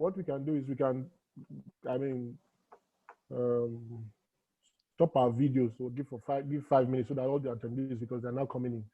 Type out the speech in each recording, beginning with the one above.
what we can do is we can, I mean, stop our videos. So give 5 minutes so that all the attendees, because they're now coming in.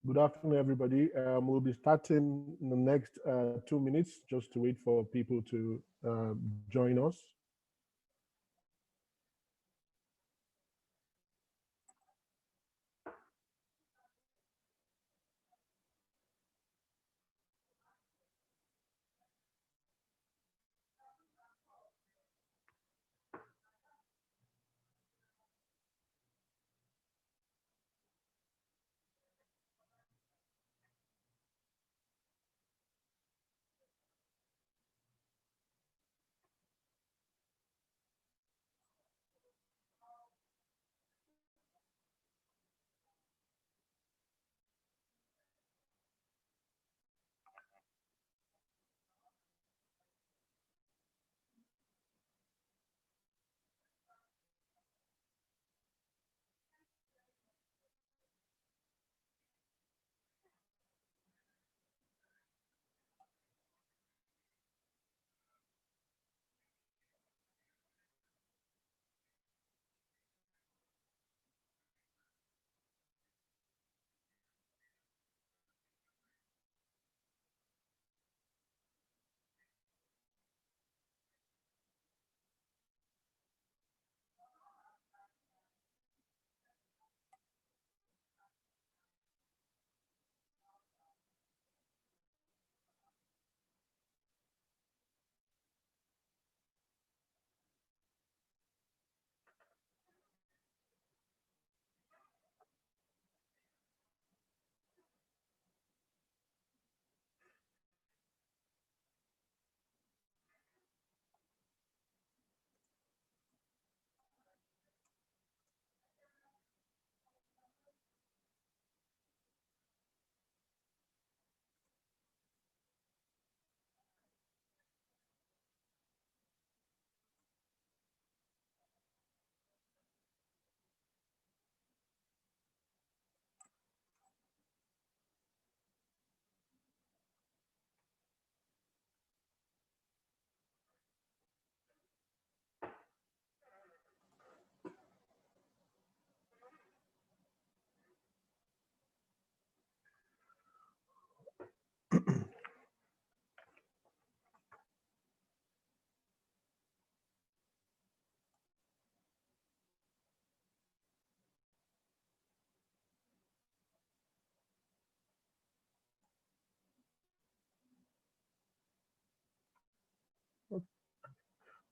Good afternoon, everybody. We'll be starting in the next 2 minutes just to wait for people to join us.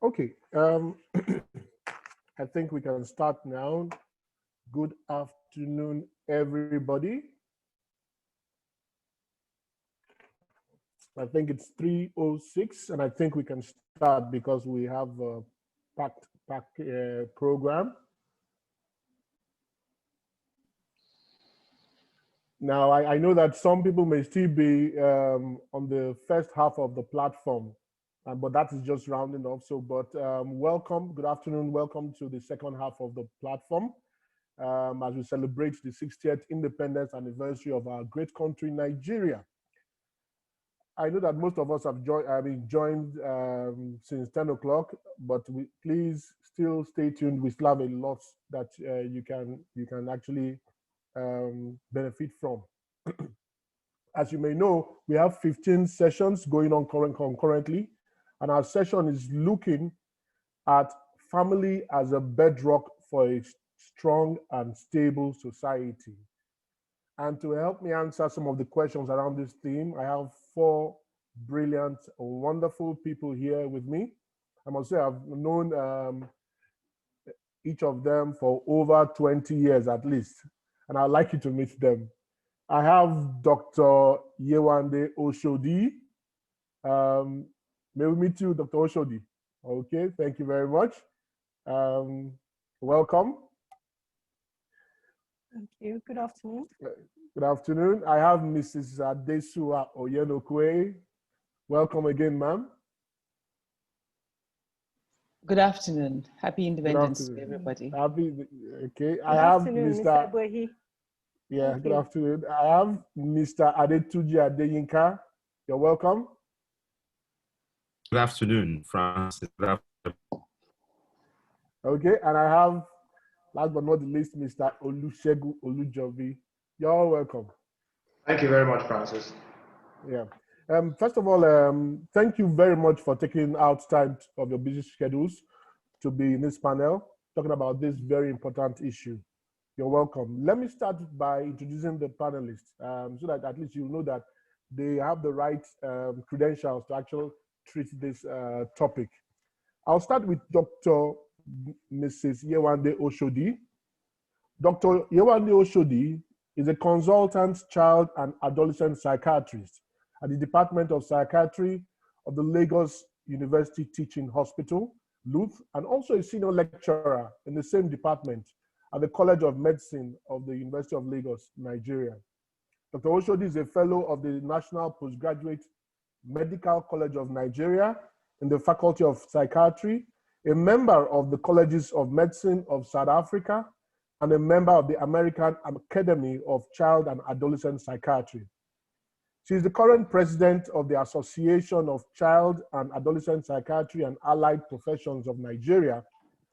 Okay, I think we can start now. Good afternoon, everybody. I think it's 3:06, and I think we can start because we have a packed program. Now, I know that some people may still be on the first half of the platform, but that is just rounding off. So, but welcome, good afternoon, welcome to the second half of the platform as we celebrate the 60th independence anniversary of our great country, Nigeria. I know that most of us have joined since 10 o'clock, but please still stay tuned. We still have a lot that you can actually benefit from. As you may know, we have 15 sessions going on concurrently, and our session is looking at family as a bedrock for a strong and stable society. And to help me answer some of the questions around this theme, I have four brilliant, wonderful people here with me. I must say I've known each of them for over 20 years at least, and I'd like you to meet them. I have Dr. Yewande Oshodi. May we meet you, Dr. Oshodi? Okay, thank you very much. Welcome. Thank you. Good afternoon. Good afternoon. I have Mrs.Adesuwa Onyenokwe. Welcome again, ma'am. Good afternoon. Happy Independence to everybody. Happy, okay. Good afternoon, Mr. Ebuehi. Yeah, good afternoon. I have Mr. Tunji Adeyinka. You're welcome. Good afternoon, Francis. Okay, and I have, last but not the least, Mr. Olusegun Olujobi. You're welcome. Thank you very much, Francis. Yeah. First of all, thank you very much for taking out time of your busy schedules to be in this panel, talking about this very important issue. You're welcome. Let me start by introducing the panelists so that at least you know that they have the right credentials to actually treat this topic. I'll start with Dr. Mrs. Yewande Oshodi. Dr. Yewande Oshodi is a consultant child and adolescent psychiatrist at the Department of Psychiatry of the Lagos University Teaching Hospital, LUTH, and also a senior lecturer in the same department at the College of Medicine of the University of Lagos, Nigeria. Dr. Oshodi is a fellow of the National Postgraduate Medical College of Nigeria in the Faculty of Psychiatry, a member of the Colleges of Medicine of South Africa, and a member of the American Academy of Child and Adolescent Psychiatry. She is the current president of the Association of Child and Adolescent Psychiatry and Allied Professions of Nigeria,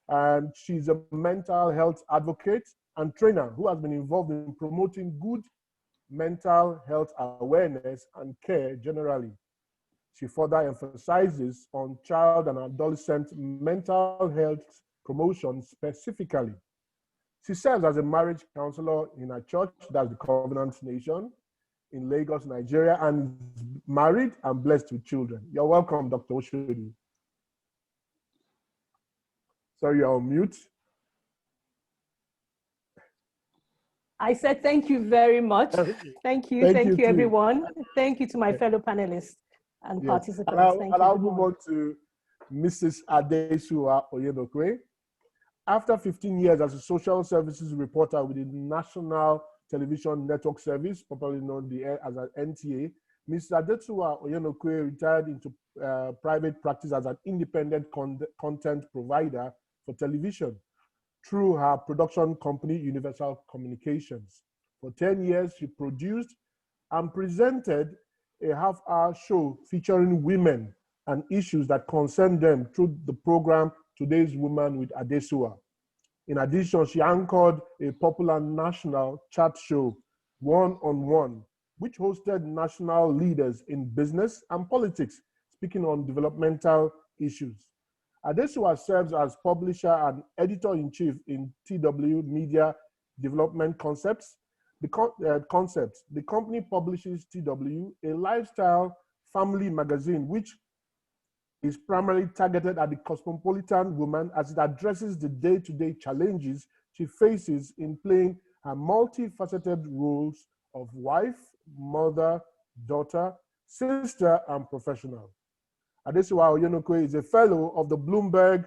and she's a mental health advocate and trainer who has been involved in promoting good mental health awareness and care generally. She further emphasizes on child and adolescent mental health promotion specifically. She serves as a marriage counselor in a church, that's the Covenant Nation, in Lagos, Nigeria, and is married and blessed with children. You're welcome, Dr. Oshodi. Sorry, you're on mute. I said thank you very much. Thank you everyone. Thank you to my fellow panelists and participants. And I'll move on to Mrs. Adesuwa Onyenokwe. After 15 years as a social services reporter with the National Television Network Service, popularly known as an NTA, Mrs. Adesuwa Onyenokwe retired into private practice as an independent content provider for television through her production company, Universal Communications. For 10 years, she produced and presented a half-hour show featuring women and issues that concern them through the program Today's Woman with Adesuwa. In addition, she anchored a popular national chat show, One on One, which hosted national leaders in business and politics, speaking on developmental issues. Adesuwa serves as publisher and editor-in-chief in TW Media Development Concepts. The company publishes TW, a lifestyle family magazine, which is primarily targeted at the cosmopolitan woman as it addresses the day-to-day challenges she faces in playing her multifaceted roles of wife, mother, daughter, sister, and professional. Adesuwa Onyenokwe is a fellow of the Bloomberg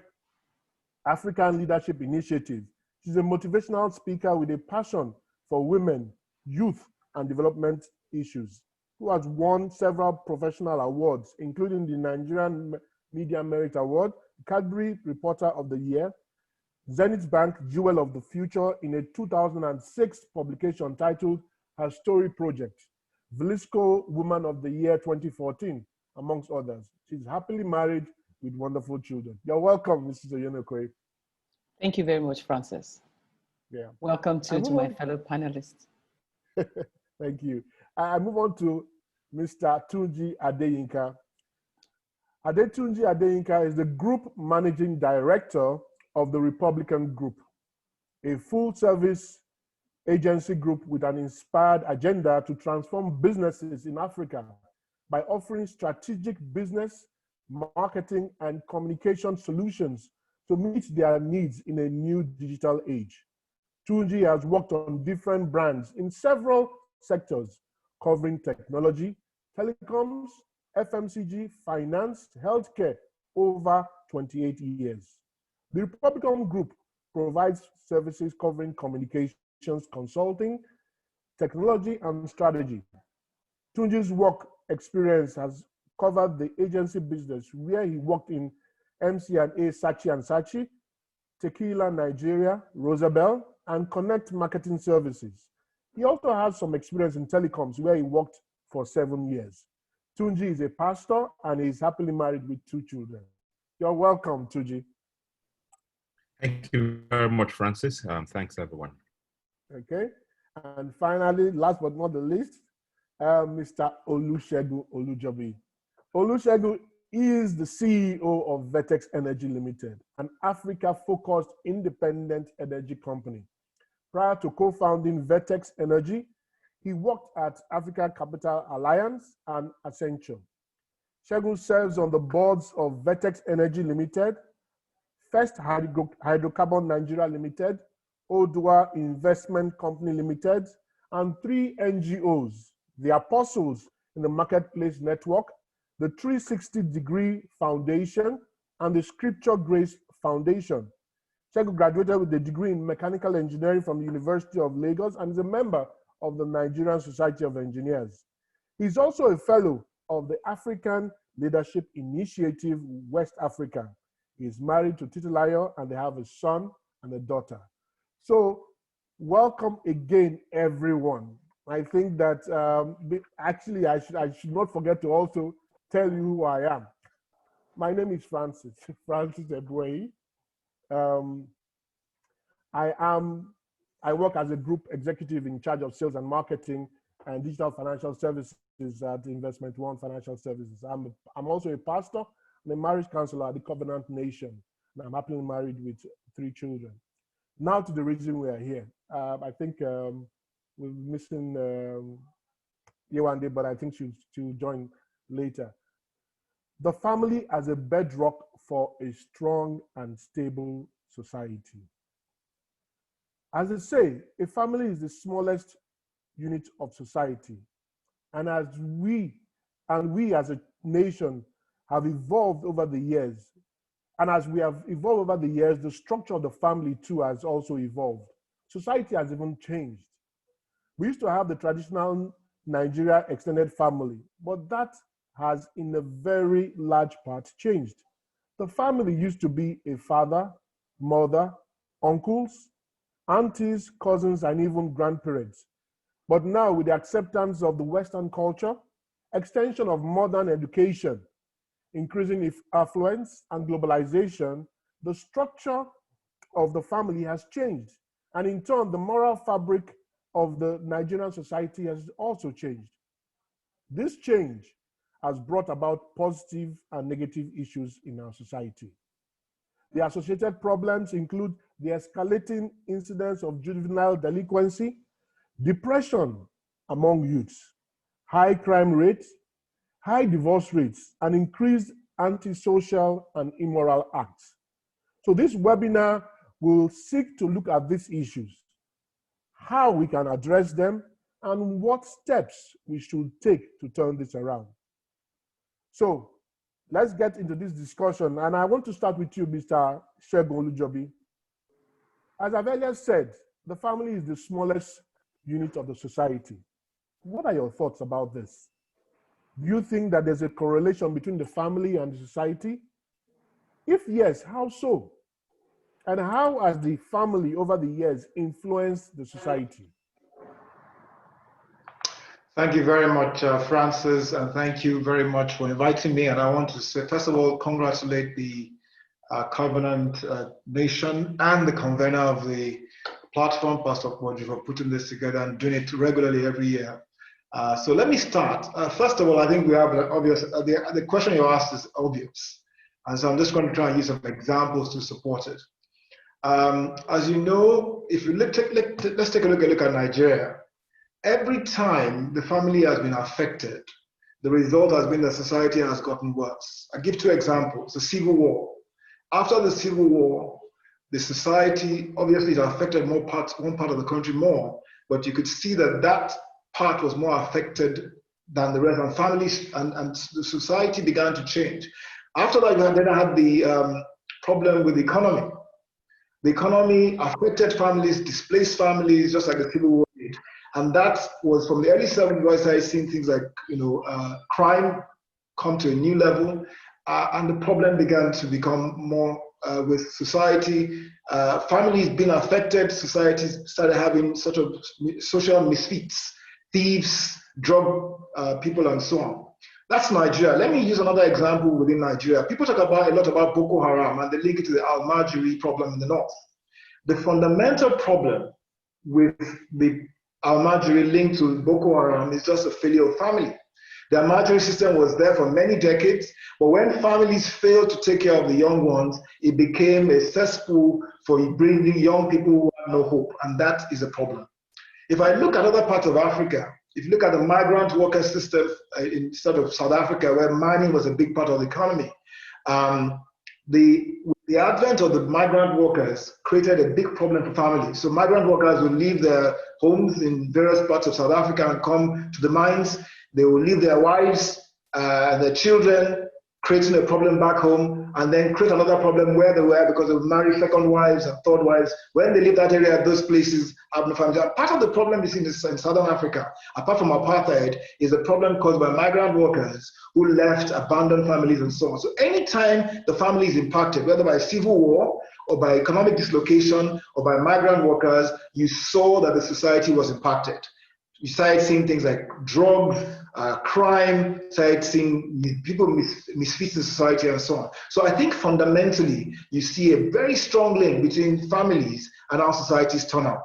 African Leadership Initiative. She's a motivational speaker with a passion for women, youth, and development issues, who has won several professional awards, including the Nigerian Media Merit Award, Cadbury Reporter of the Year, Zenith Bank Jewel of the Future in a 2006 publication titled Her Story Project, Velisco Woman of the Year 2014, amongst others. She's happily married with wonderful children. You're welcome, Mrs. Oyenokwe. Thank you very much, Francis. Yeah. Welcome to my fellow panelists. Thank you. I move on to Mr. Tunji Adeyinka. Tunji Adeyinka is the Group Managing Director of the Republican Group, a full-service agency group with an inspired agenda to transform businesses in Africa by offering strategic business, marketing, and communication solutions to meet their needs in a new digital age. Tunji has worked on different brands in several sectors, covering technology, telecoms, FMCG, finance, healthcare, over 28 years. The Republican Group provides services covering communications, consulting, technology, and strategy. Tunji's work experience has covered the agency business, where he worked in MC&A Saatchi & Saatchi, Tequila Nigeria, Rosabel, and Connect Marketing Services. He also has some experience in telecoms, where he worked for 7 years. Tunji is a pastor and is happily married with 2 children. You're welcome, Tunji. Thank you very much, Francis. Thanks, everyone. Okay. And finally, last but not the least, Mr. Olusegun Olujobi. Olusegun is the CEO of Vertex Energy Limited, an Africa-focused independent energy company. Prior to co-founding Vertex Energy, he worked at Africa Capital Alliance and Accenture. Segun serves on the boards of Vertex Energy Limited, First Hydrocarbon Nigeria Limited, Odua Investment Company Limited, and 3 NGOs, the Apostles in the Marketplace Network, the 360-Degree Foundation, and the Scripture Grace Foundation. Segun graduated with a degree in mechanical engineering from the University of Lagos and is a member of the Nigerian Society of Engineers. He's also a fellow of the African Leadership Initiative, West Africa. He's married to Titilayo and they have a son and a daughter. So welcome again, everyone. I think that actually I should not forget to also tell you who I am. My name is Francis Ebuehi. I work as a group executive in charge of sales and marketing and digital financial services at Investment One Financial Services. I'm also a pastor and a marriage counselor at the Covenant Nation. And I'm happily married with 3 children. Now to the reason we are here. I think we're missing Yewande, but I think she'll join later. The family as a bedrock for a strong and stable society. As they say, a family is the smallest unit of society. And as we as a nation have evolved over the years, and as we have evolved over the years, the structure of the family too has also evolved. Society has even changed. We used to have the traditional Nigeria extended family, but that has in a very large part changed. The family used to be a father, mother, uncles, aunties, cousins, and even grandparents. But now with the acceptance of the Western culture, extension of modern education, increasing its affluence and globalization, the structure of the family has changed. And in turn, the moral fabric of the Nigerian society has also changed. This change has brought about positive and negative issues in our society. The associated problems include the escalating incidence of juvenile delinquency, depression among youths, high crime rates, high divorce rates, and increased antisocial, and immoral acts. So this webinar will seek to look at these issues, how we can address them, and what steps we should take to turn this around. So let's get into this discussion. And I want to start with you, Mr. Olusegun Olujobi. As I've earlier said, the family is the smallest unit of the society. What are your thoughts about this? Do you think that there's a correlation between the family and the society? If yes, how so? And how has the family over the years influenced the society? Thank you very much, Francis, and thank you very much for inviting me. And I want to say, first of all, congratulate the Covenant Nation and the convener of the platform, Pastor Podju, for putting this together and doing it regularly every year. So let me start. First of all, I think we have the obvious, the question you asked is obvious. And so I'm just going to try and use some examples to support it. As you know, if you let's take a look at Nigeria. Every time the family has been affected, the result has been that society has gotten worse. I'll give two examples. The Civil War. After the Civil War, the society obviously has affected one part of the country more, but you could see that that part was more affected than the rest, and families and the society began to change. After that, then I had the problem with the economy. The economy affected families, displaced families, just like the Civil War did. And that was from the early 70s where I started seeing things like, crime come to a new level, and the problem began to become more with society. Families being affected, societies started having sort of social misfits, thieves, drug people, and so on. That's Nigeria. Let me use another example within Nigeria. People talk a lot about Boko Haram, and they link it to the Almajiri problem in the north. The fundamental problem with the Almajiri linked to Boko Haram is just a failure of family. The Almajiri system was there for many decades, but when families failed to take care of the young ones, it became a cesspool for bringing young people who have no hope, and that is a problem. If I look at other parts of Africa, if you look at the migrant worker system in sort of South Africa, where mining was a big part of the economy, the advent of the migrant workers created a big problem for families. So migrant workers would leave their homes in various parts of South Africa and come to the mines. They will leave their wives, their children, creating a problem back home, and then create another problem where they were because they would marry second wives and third wives. When they leave that area, those places have no family. And part of the problem you see in Southern Africa, apart from apartheid, is a problem caused by migrant workers who left, abandoned families, and so on. So anytime the family is impacted, whether by civil war or by economic dislocation or by migrant workers, you saw that the society was impacted. You started seeing things like drugs, crime, started seeing people misfit the society and so on. So I think fundamentally, you see a very strong link between families and how societies turn out.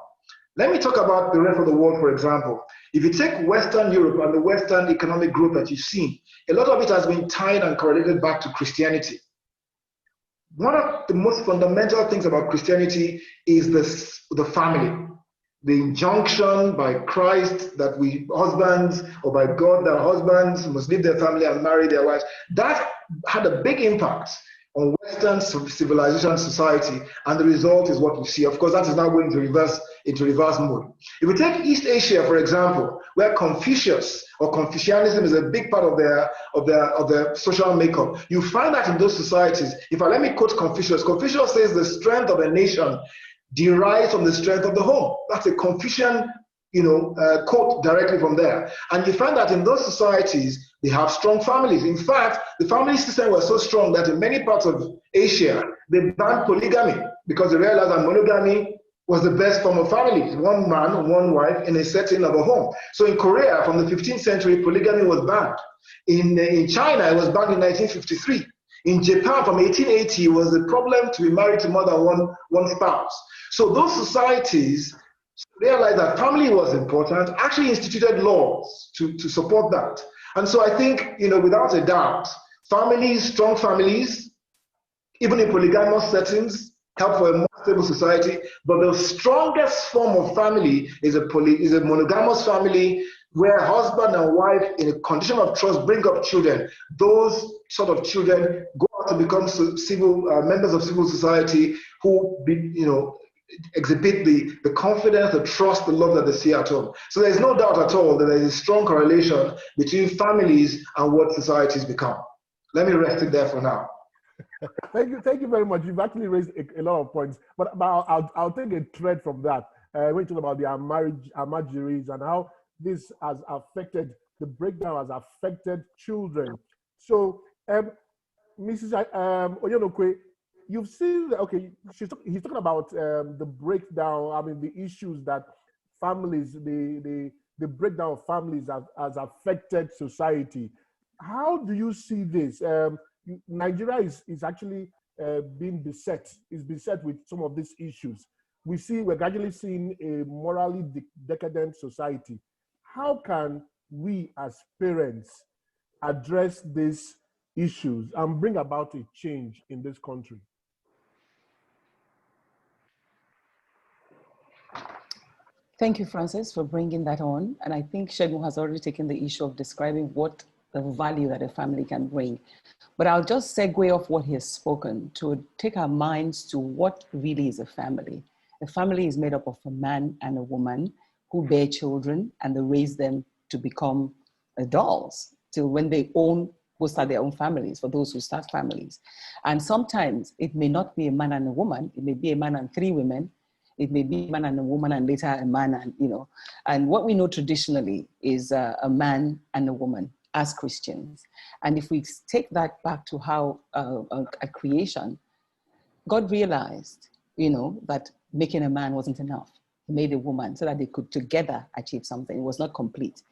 Let me talk about the rest of the world, for example. If you take Western Europe and the Western economic growth that you've seen, a lot of it has been tied and correlated back to Christianity. One of the most fundamental things about Christianity is the family. The injunction by Christ that husbands, or by God that husbands must leave their family and marry their wives, that had a big impact on Western civilization society, and the result is what we see. Of course, that is now going to reverse mode. If we take East Asia, for example, where Confucius or Confucianism is a big part of their social makeup, you find that in those societies. Let me quote Confucius. Confucius says the strength of a nation derives from the strength of the home. That's a Confucian, quote directly from there. And you find that in those societies, they have strong families. In fact, the family system was so strong that in many parts of Asia, they banned polygamy because they realized that monogamy was the best form of family. One man, one wife in a setting of a home. So in Korea, from the 15th century, polygamy was banned. In China, it was banned in 1953. In Japan, from 1880, it was a problem to be married to more than one spouse. So those societies realized that family was important, actually instituted laws to support that. And so I think, without a doubt, families, strong families, even in polygamous settings, help for a more stable society. But the strongest form of family is a monogamous family where husband and wife in a condition of trust bring up children. Those sort of children go on to become civil members of civil society who exhibit the confidence, the trust, the love that they see at home. So there's no doubt at all that there is a strong correlation between families and what societies become. Let me rest it there for now. Thank you very much. You've actually raised a lot of points, but I'll take a thread from that. When you talk about the Amajiris and how this has affected, the breakdown has affected children. So, Mrs. Onyenokwe, you've seen, okay, he's talking about the breakdown, I mean, the issues that families, the breakdown of families has affected society. How do you see this? Nigeria is actually being beset with some of these issues. We're gradually seeing a morally decadent society. How can we as parents address these issues and bring about a change in this country? Thank you, Francis, for bringing that on. And I think Segun has already taken the issue of describing what the value that a family can bring. But I'll just segue off what he has spoken to take our minds to what really is a family. A family is made up of a man and a woman who bear children and they raise them to become adults till when they go start their own families, for those who start families. And sometimes it may not be a man and a woman, it may be a man and 3 women, it may be a man and a woman and later a man and, and what we know traditionally is a man and a woman as Christians. And if we take that back to how at creation, God realized, that making a man wasn't enough. He made a woman so that they could together achieve something. It was not complete.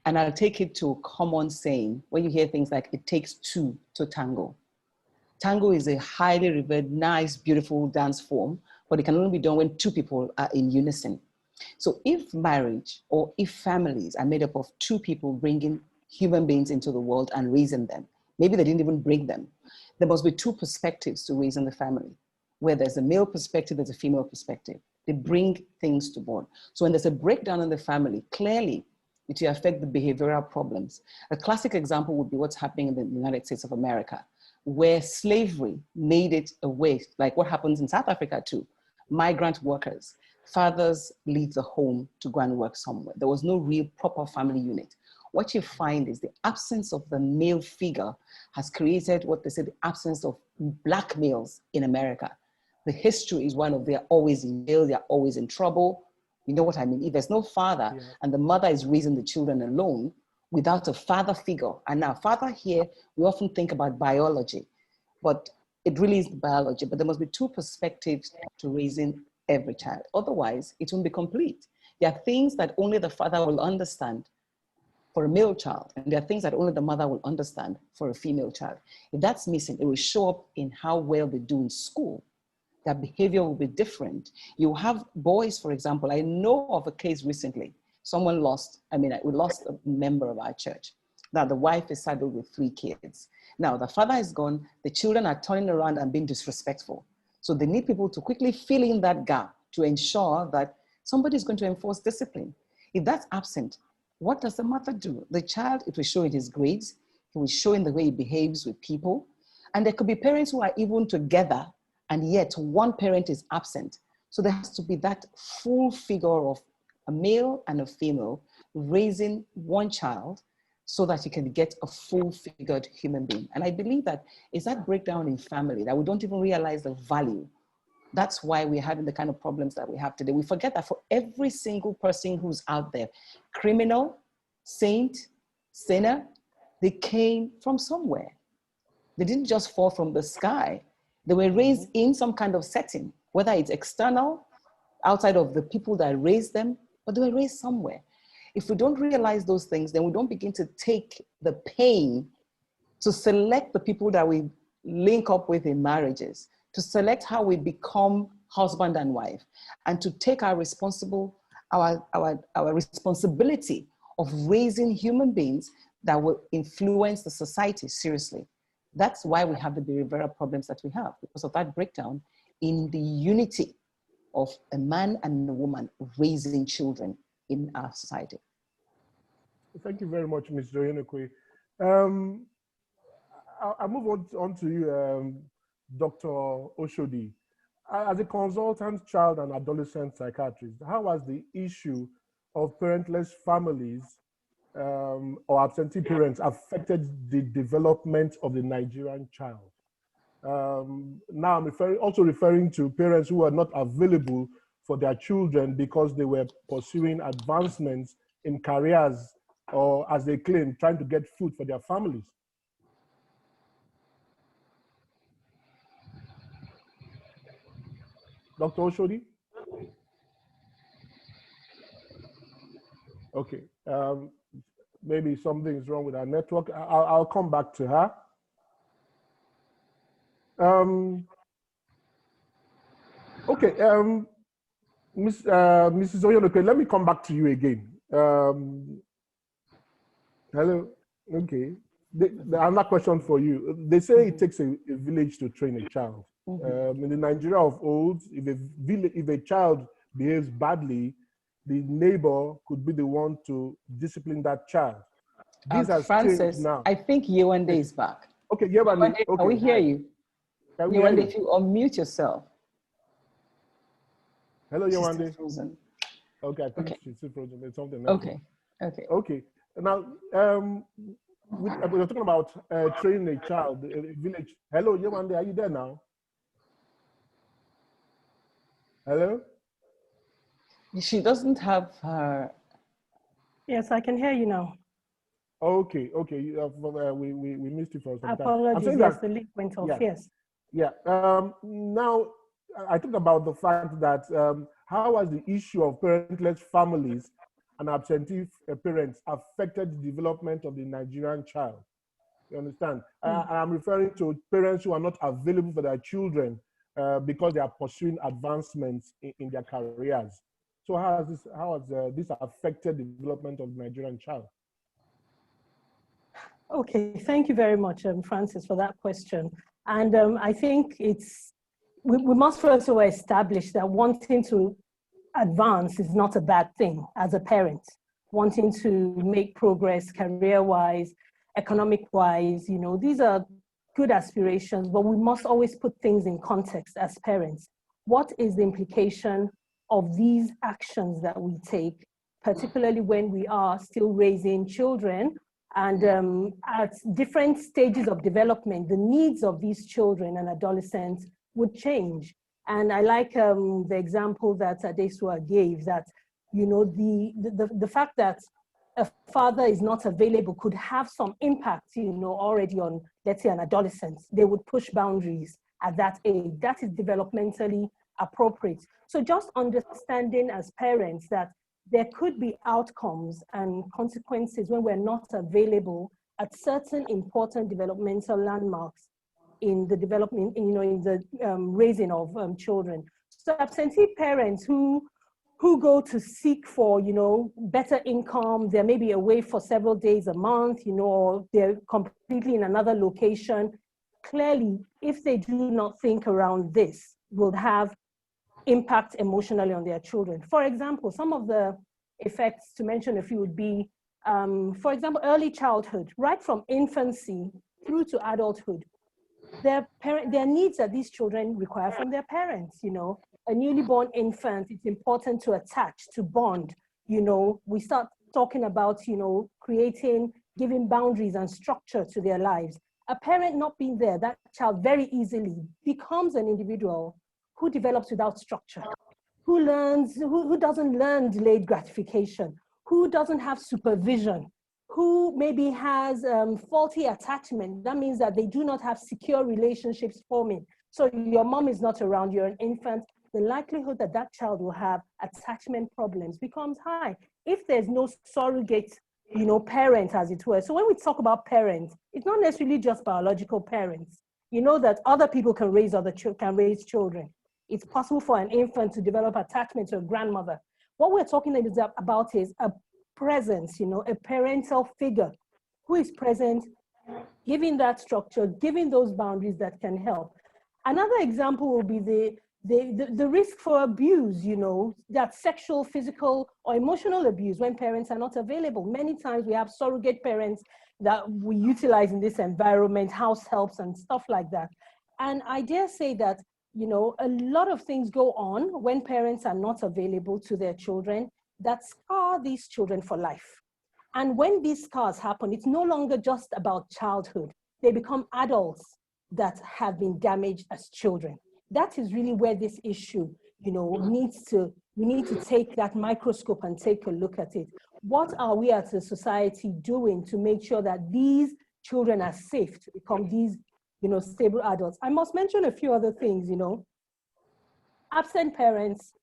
And I'll take it to a common saying, when you hear things like, it takes 2 to tango. Tango is a highly revered, nice, beautiful dance form, but it can only be done when 2 people are in unison. So if marriage or if families are made up of 2 people bringing human beings into the world and raising them, maybe they didn't even bring them, there must be 2 perspectives to raising the family. Where there's a male perspective, there's a female perspective. They bring things to board. So when there's a breakdown in the family, clearly it will affect the behavioral problems. A classic example would be what's happening in the United States of America, where slavery made it a way, like what happens in South Africa too. Migrant workers, fathers leave the home to go and work somewhere. There was no real proper family unit. What you find is the absence of the male figure has created what they say the absence of black males in America. The history is one of they're always in jail, they're always in trouble. You know what I mean? If there's no father and the mother is raising the children alone without a father figure, and now father here, we often think about biology, but it really is biology, but there must be 2 perspectives to raising every child. Otherwise, it won't be complete. There are things that only the father will understand for a male child, and there are things that only the mother will understand for a female child. If that's missing, it will show up in how well they do in school. Their behavior will be different. You have boys, for example, I know of a case recently, we lost a member of our church. Now the wife is saddled with 3 kids. Now the father is gone, the children are turning around and being disrespectful. So they need people to quickly fill in that gap to ensure that somebody is going to enforce discipline. If that's absent, what does the mother do? The child, it will show in his grades, it will show in the way he behaves with people. And there could be parents who are even together and yet one parent is absent. So there has to be that full figure of a male and a female raising one child so that you can get a full-figured human being. And I believe that it's that breakdown in family that we don't even realize the value. That's why we're having the kind of problems that we have today. We forget that for every single person who's out there, criminal, saint, sinner, they came from somewhere. They didn't just fall from the sky. They were raised in some kind of setting, whether it's external, outside of the people that raised them, but they were raised somewhere. If we don't realize those things, then we don't begin to take the pain to select the people that we link up with in marriages, to select how we become husband and wife, and to take our responsibility of raising human beings that will influence the society seriously. That's why we have the behavioral problems that we have, because of that breakdown in the unity of a man and a woman raising children in our society. Thank you very much, Mr. Oyenokwe. I'll move on to you, Dr. Oshodi. As a consultant child and adolescent psychiatrist, how has the issue of parentless families or absentee parents affected the development of the Nigerian child? Now I'm also referring to parents who are not available for their children because they were pursuing advancements in careers or, as they claim, trying to get food for their families. Dr. Oshodi? Okay, maybe something is wrong with our network. I'll come back to her. Okay, Mrs. Onyenokwe, let me come back to you again. Hello, okay. Another question for you. They say it takes a village to train a child. In the Nigeria of old, if a child behaves badly, the neighbor could be the one to discipline that child. This has Francis, changed now. I think Yewande is back. Okay, Yewande, okay. Can we hear you? Yewande, if you unmute yourself. Hello, Yewande. She's frozen. Okay, I think she's still frozen. There's something else. Okay. Now, we're talking about training a child, a village. Hello, Yewande, are you there now? Hello? She doesn't have her. Yes, I can hear you now. Okay. We missed you for some time. Apologies, yes, the link went off, yes. Yeah. Now, I talked about the fact that how has the issue of parentless families and absentee parents affected the development of the Nigerian child? You understand? I'm referring to parents who are not available for their children because they are pursuing advancements in their careers. So how has this affected the development of the Nigerian child? Okay, thank you very much, Francis, for that question. And I think we must first of all establish that wanting to advance is not a bad thing as a parent. Wanting to make progress career-wise, economic-wise, these are good aspirations, but we must always put things in context as parents. What is the implication of these actions that we take, particularly when we are still raising children and at different stages of development, the needs of these children and adolescents would change. And I like the example that Adesuwa gave, that the fact that a father is not available could have some impact, already on, let's say, an adolescent. They would push boundaries at that age. That is developmentally appropriate. So just understanding as parents that there could be outcomes and consequences when we're not available at certain important developmental landmarks in the development, in the raising of children. So absentee parents who go to seek for, better income, they're maybe away for several days a month, or they're completely in another location. Clearly, if they do not think around this, will have impact emotionally on their children. For example, some of the effects, to mention a few, would be, for example, early childhood, right from infancy through to adulthood. Their needs that these children require from their parents, A newly born infant, it's important to attach, to bond. We start talking about, giving boundaries and structure to their lives. A parent not being there, that child very easily becomes an individual who develops without structure, who doesn't learn delayed gratification, who doesn't have supervision, who maybe has faulty attachment. That means that they do not have secure relationships forming. So your mom is not around, you're an infant, the likelihood that that child will have attachment problems becomes high if there's no surrogate, parent, as it were. So when we talk about parents, it's not necessarily just biological parents. That other people can raise children. It's possible for an infant to develop attachment to a grandmother. What we're talking about is a presence, a parental figure who is present, giving that structure, giving those boundaries that can help. Another example will be the risk for abuse, you know, that sexual, physical, or emotional abuse when parents are not available. Many times we have surrogate parents that we utilize in this environment, house helps and stuff like that. And I dare say that, you know, a lot of things go on when parents are not available to their children that scar these children for life. And when these scars happen, it's no longer just about childhood. They become adults that have been damaged as children. That is really where this issue, you know, we need to take that microscope and take a look at it. What are we as a society doing to make sure that these children are safe to become these, you know, stable adults? I must mention a few other things, you know. Absent parents,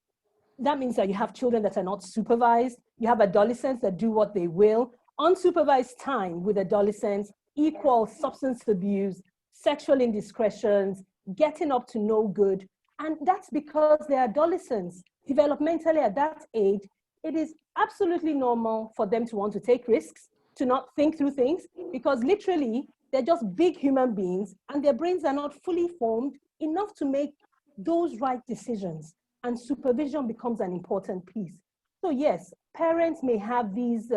that means that you have children that are not supervised. You have adolescents that do what they will. Unsupervised time with adolescents equals substance abuse, sexual indiscretions, getting up to no good. And that's because they're adolescents. Developmentally at that age, it is absolutely normal for them to want to take risks, to not think through things, because literally they're just big human beings and their brains are not fully formed enough to make those right decisions. And supervision becomes an important piece. So yes, parents may have these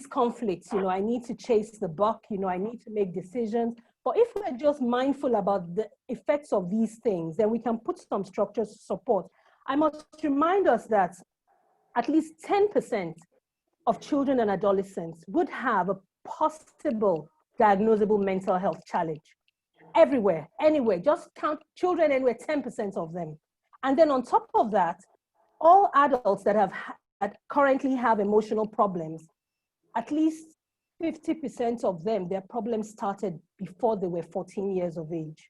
conflicts, you know, I need to chase the buck, you know, I need to make decisions. But if we're just mindful about the effects of these things, then we can put some structures to support. I must remind us that at least 10% of children and adolescents would have a possible diagnosable mental health challenge. Everywhere, anywhere, just count children anywhere, 10% of them. And then on top of that, all adults that currently have emotional problems, at least 50% of them, their problems started before they were 14 years of age.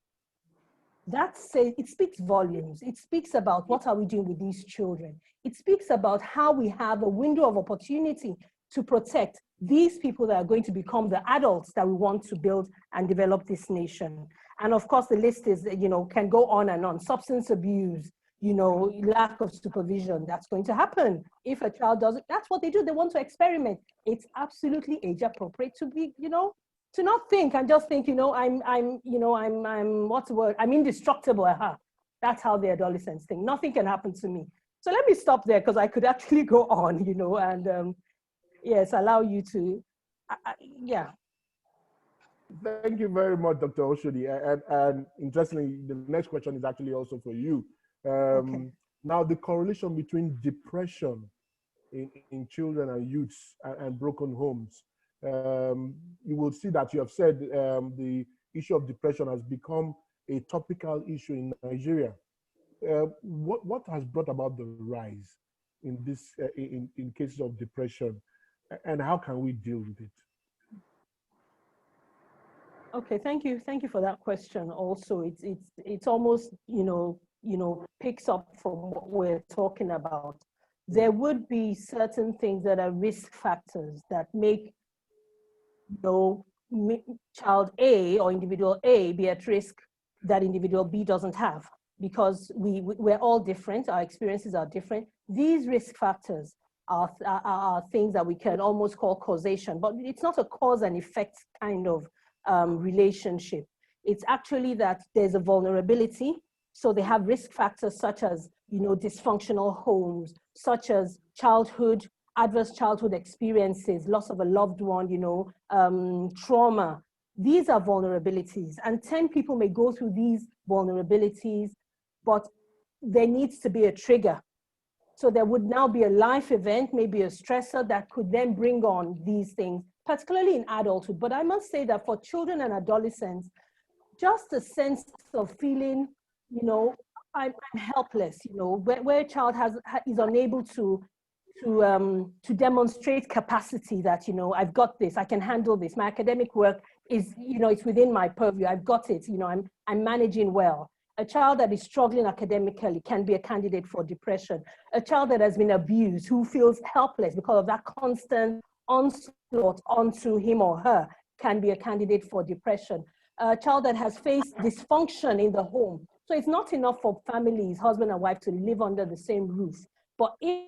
It speaks volumes. It speaks about what are we doing with these children. It speaks about how we have a window of opportunity to protect these people that are going to become the adults that we want to build and develop this nation. And of course, the list is, you know, can go on and on. Substance abuse, you know, lack of supervision, that's going to happen. If a child doesn't, that's what they do. They want to experiment. It's absolutely age appropriate to be, you know, to not think and just think, you know, what's the word? I'm indestructible. That's how the adolescents think. Nothing can happen to me. So let me stop there because I could actually go on, you know, and yes, allow you to, yeah. Thank you very much, Dr. Oshodi. And interestingly, the next question is actually also for you. Okay. Now, the correlation between depression in children and youths and broken homes, you will see that you have said the issue of depression has become a topical issue in Nigeria. What has brought about the rise in this in cases of depression, and how can we deal with it? Okay, thank you for that question. Also, it's almost picks up from what we're talking about. There would be certain things that are risk factors that make child A or individual A be at risk that individual B doesn't have, because we're all different, our experiences are different. These risk factors are things that we can almost call causation, but it's not a cause and effect kind of relationship. It's actually that there's a vulnerability. So they have risk factors such as, dysfunctional homes, such as adverse childhood experiences, loss of a loved one, trauma. These are vulnerabilities, and 10 people may go through these vulnerabilities, but there needs to be a trigger. So there would now be a life event, maybe a stressor that could then bring on these things, particularly in adulthood. But I must say that for children and adolescents, just a sense of feeling, I'm helpless, where a child is unable to demonstrate capacity that, I've got this, I can handle this, my academic work is, it's within my purview, I've got it, I'm managing well. A child that is struggling academically can be a candidate for depression. A child that has been abused, who feels helpless because of that constant onslaught onto him or her, can be a candidate for depression. A child that has faced dysfunction in the home. So it's not enough for families, husband and wife, to live under the same roof. But if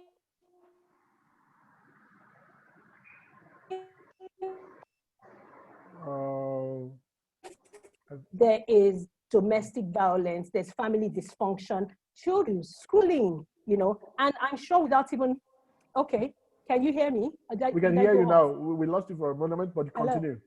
there is domestic violence, there's family dysfunction, children, schooling, you know, and I'm sure without even, okay, can you hear me? We can hear you now. We lost you for a moment, but continue.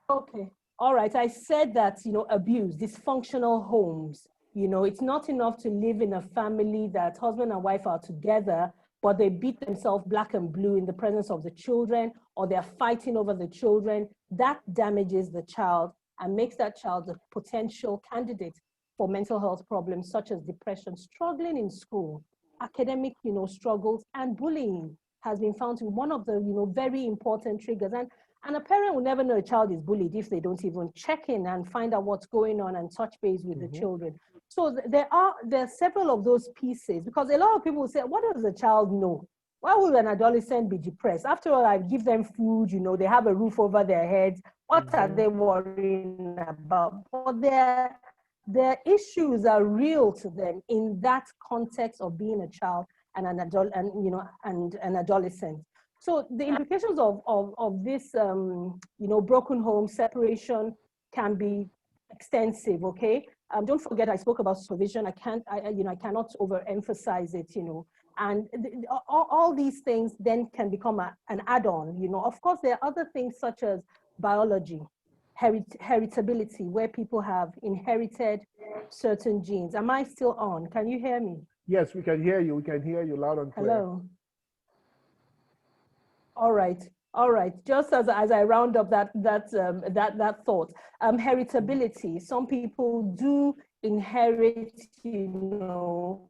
Okay, all right. I said that, you know, abuse, dysfunctional homes, you know, it's not enough to live in a family that husband and wife are together, but they beat themselves black and blue in the presence of the children, or they're fighting over the children. That damages the child and makes that child a potential candidate for mental health problems such as depression, struggling in school, academic, you know, struggles, and bullying has been found to be one of the, you know, very important triggers. And a parent will never know a child is bullied if they don't even check in and find out what's going on and touch base with the children. So there are several of those pieces, because a lot of people will say, what does a child know? Why would an adolescent be depressed? After all, I give them food, you know, they have a roof over their heads. What are they worrying about? But their issues are real to them in that context of being a child and an adult, and, you know, and an adolescent. So the implications of this, you know, broken home separation can be extensive. Okay, don't forget I spoke about supervision. I cannot overemphasize it. You know, and all these things then can become an add-on. You know, of course there are other things such as biology, heritability, where people have inherited certain genes. Am I still on? Can you hear me? Yes, we can hear you. We can hear you loud and clear. Hello. All right. Just as I round up that thought, heritability. Some people do inherit, you know,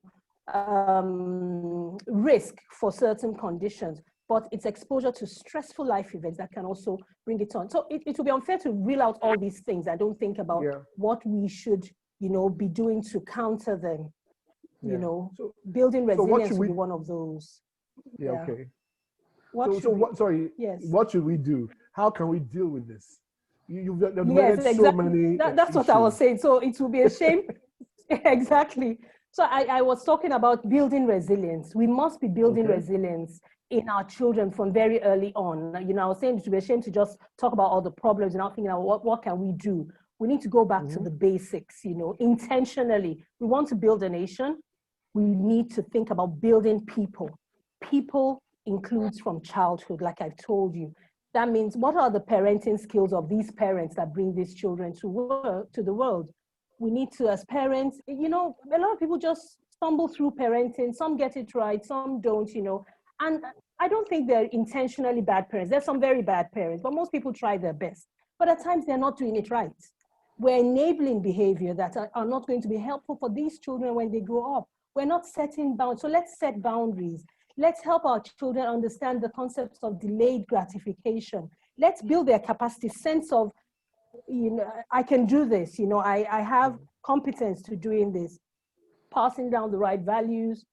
risk for certain conditions, but it's exposure to stressful life events that can also bring it on. So it would be unfair to rule out all these things. I don't think about what we should, you know, be doing to counter them. You know, so building resilience would be one of those. Okay. What should we do? How can we deal with this? You've exactly. So many that's issues. What I was saying. So it will be a shame. Exactly. So I was talking about building resilience. We must be building resilience in our children from very early on. You know, I was saying it would be a shame to just talk about all the problems and not thinking about what can we do. We need to go back to the basics, you know, intentionally. We want to build a nation. We need to think about building people. People includes from childhood, like I've told you. That means, what are the parenting skills of these parents that bring these children to the world? We need to, as parents, you know, a lot of people just stumble through parenting. Some get it right, some don't, you know. And I don't think they're intentionally bad parents. There's some very bad parents, but most people try their best. But at times they're not doing it right. We're enabling behavior that are not going to be helpful for these children when they grow up. We're not setting boundaries. So let's set boundaries. Let's help our children understand the concepts of delayed gratification. Let's build their capacity, sense of, you know, I can do this. You know, I have competence to doing this. Passing down the right values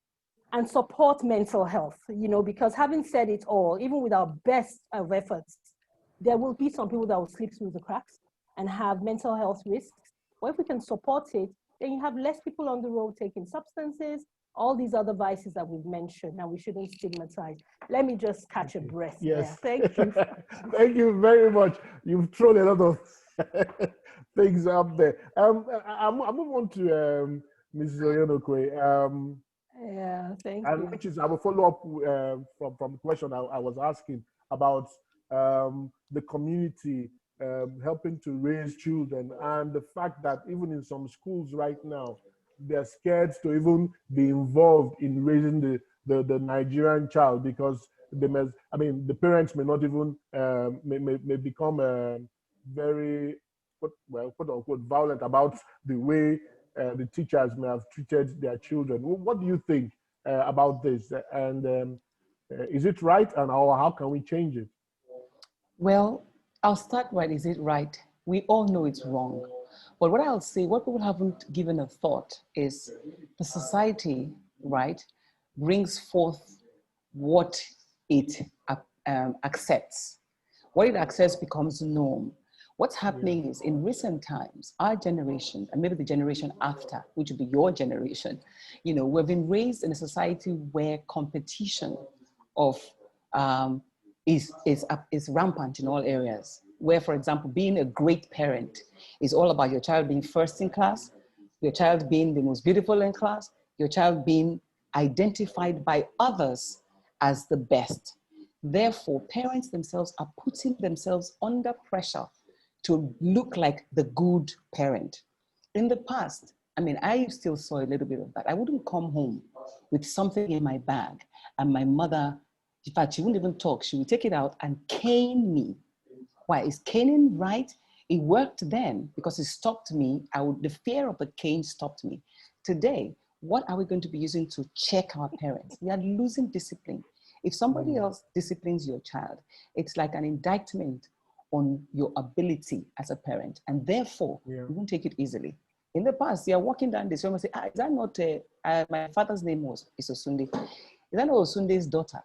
and support mental health, you know, because having said it all, even with our best of efforts, there will be some people that will slip through the cracks and have mental health risks. But if we can support it, then you have less people on the road taking substances, all these other vices that we've mentioned, and we shouldn't stigmatize. Let me just catch a breath. Yes. There. Thank you. Thank you very much. You've thrown a lot of things up there. I'll move on to Mrs. Onyenokwe. Thank you. Which is, I will follow up from the question I was asking about the community helping to raise children, and the fact that even in some schools right now, they're scared to even be involved in raising the Nigerian child, because the parents may not even may become very quote unquote violent about the way the teachers may have treated their children. What do you think about this? And is it right, and how can we change it? Well, I'll start right. Is it right? We all know it's wrong. But what I'll say, what people haven't given a thought is the society, right, brings forth what it accepts. What it accepts becomes the norm. What's happening is, in recent times, our generation, and maybe the generation after, which will be your generation, you know, we've been raised in a society where competition of is rampant in all areas. where, for example, being a great parent is all about your child being first in class, your child being the most beautiful in class, your child being identified by others as the best. Therefore, parents themselves are putting themselves under pressure to look like the good parent. In the past, I mean, I still saw a little bit of that. I wouldn't come home with something in my bag and my mother, in fact, she wouldn't even talk. She would take it out and cane me. Why? Is caning right? It worked then because it stopped me. The fear of the cane stopped me. Today, what are we going to be using to check our parents? We are losing discipline. If somebody else disciplines your child, it's like an indictment on your ability as a parent. And therefore, you won't take it easily. In the past, you're walking down this room and say, is that not, my father's name was Isosunde. Is that not Osunde's daughter?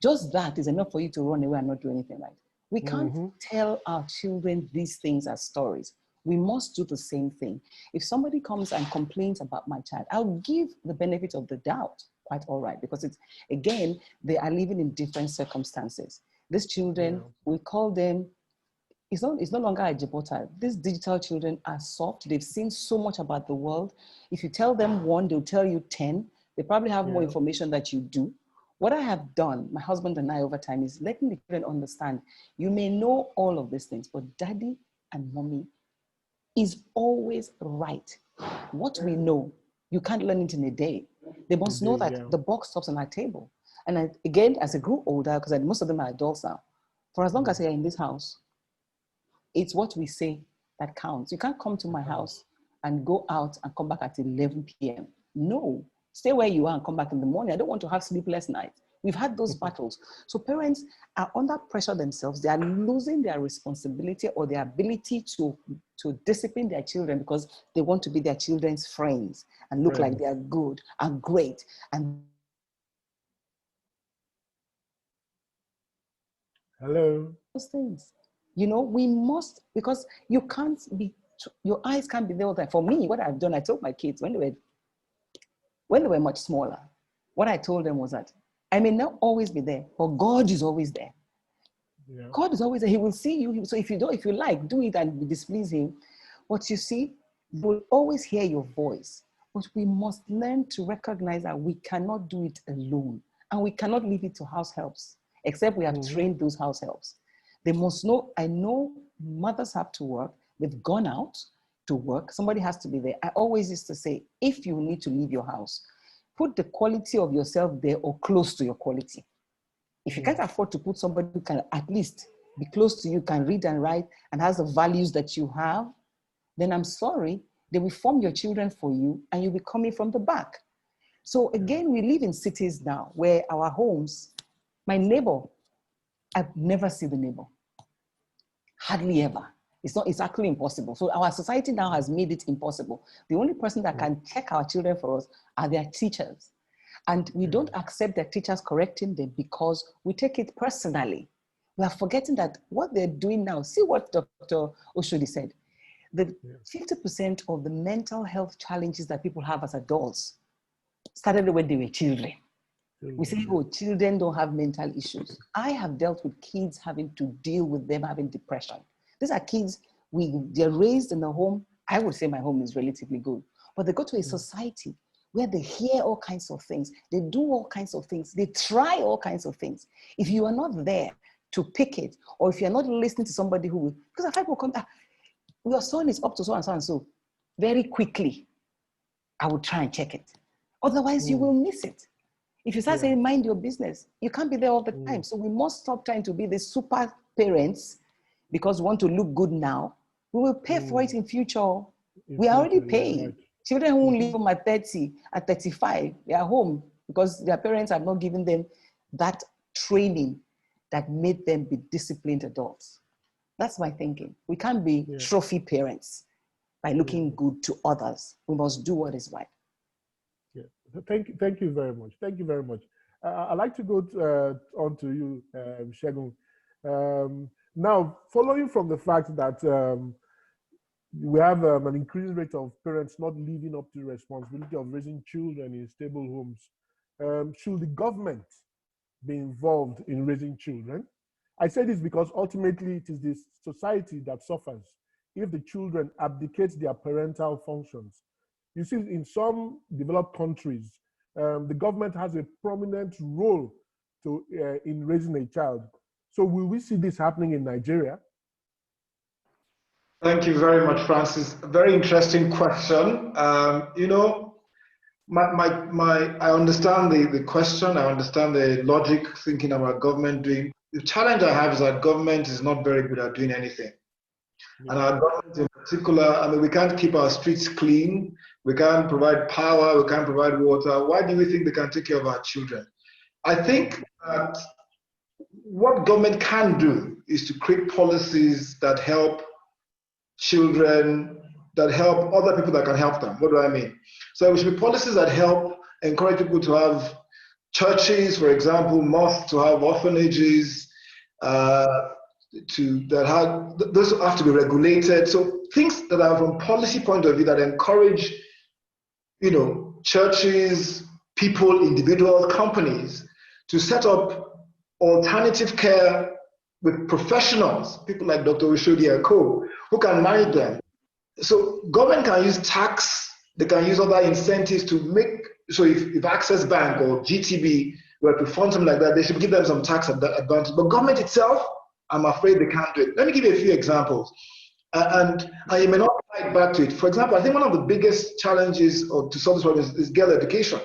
Just that is enough for you to run away and not do anything right. We can't tell our children these things as stories. We must do the same thing. If somebody comes and complains about my child, I'll give the benefit of the doubt, quite all right, because it's, again, they are living in different circumstances. These children, we call them, it's no longer a Djibouti. These digital children are soft. They've seen so much about the world. If you tell them one, they'll tell you 10. They probably have more information that you do. What I have done, my husband and I over time, is letting the children understand, you may know all of these things, but daddy and mommy is always right. What we know, you can't learn it in a day. They must know that the box stops on our table. And again, as I grew older, because most of them are adults now, for as long as they're in this house, it's what we say that counts. You can't come to my house and go out and come back at 11 p.m. No, stay where you are and come back in the morning. I don't want to have sleepless nights. We've had those battles. So parents are under pressure themselves. They are losing their responsibility or their ability to discipline their children because they want to be their children's friends and look like they are good and great. And those things. You know, we must, because you can't be, your eyes can't be there all the time. For me, what I've done, I told my kids when they were much smaller, what I told them was that I may not always be there, but God is always there. God is always there. He will see you. So if you like, do it and displease him. But you see, he will always hear your voice. But we must learn to recognize that we cannot do it alone. And we cannot leave it to house helps, except we have trained those house helps. They must know, I know mothers have to work. They've gone out to work. Somebody has to be there. I always used to say, if you need to leave your house, put the quality of yourself there or close to your quality. If you can't afford to put somebody who can at least be close to you, can read and write, and has the values that you have, then I'm sorry, they will form your children for you and you'll be coming from the back. So again, we live in cities now where our homes, my neighbor, I've never seen the neighbor. Hardly ever. It's actually impossible. So our society now has made it impossible. The only person that can check our children for us are their teachers. And we don't accept their teachers correcting them because we take it personally. We are forgetting that what they're doing now, see what Dr. Oshodi said, the 50% of the mental health challenges that people have as adults started when they were children. We say, oh, children don't have mental issues. I have dealt with kids having to deal with them having depression. These are kids, they're raised in a home. I would say my home is relatively good, but they go to a society where they hear all kinds of things. They do all kinds of things. They try all kinds of things. If you are not there to pick it, or if you're not listening to somebody who will, because if I will come, your son is up to so and so and so, very quickly, I will try and check it. Otherwise, you will miss it. If you start saying, mind your business, you can't be there all the time. So we must stop trying to be the super parents because we want to look good now. We will pay for it in future. We are already paying. Children who live home at 30, at 35, they are home because their parents have not given them that training that made them be disciplined adults. That's my thinking. We can't be trophy parents by looking good to others. We must do what is right. Thank you very much. Thank you very much. I'd like to go on to you, Segun. Now, following from the fact that we have an increased rate of parents not living up to the responsibility of raising children in stable homes, should the government be involved in raising children? I say this because ultimately it is the society that suffers if the children abdicate their parental functions. You see, in some developed countries, the government has a prominent role in raising a child. So will we see this happening in Nigeria? Thank you very much, Francis. A very interesting question. You know, I understand the question. I understand the logic thinking about government doing. The challenge I have is that government is not very good at doing anything. Yeah. And our government in particular, I mean, we can't keep our streets clean. We can't provide power. We can't provide water. Why do we think they can take care of our children? I think that what government can do is to create policies that help children, that help other people that can help them. What do I mean? So it should be policies that help encourage people to have churches, for example, mosques, to have orphanages, those have to be regulated. So things that are from policy point of view that encourage, you know, churches, people, individuals, companies to set up alternative care with professionals, people like Dr. Oshodi and co, who can manage them. So government can use tax, they can use other incentives to make, so if Access Bank or GTB were to fund something like that, they should give them some tax advantage. But government itself, I'm afraid they can't do it. Let me give you a few examples. And I may not tie back to it. For example, I think one of the biggest challenges to solve this problem is girl education.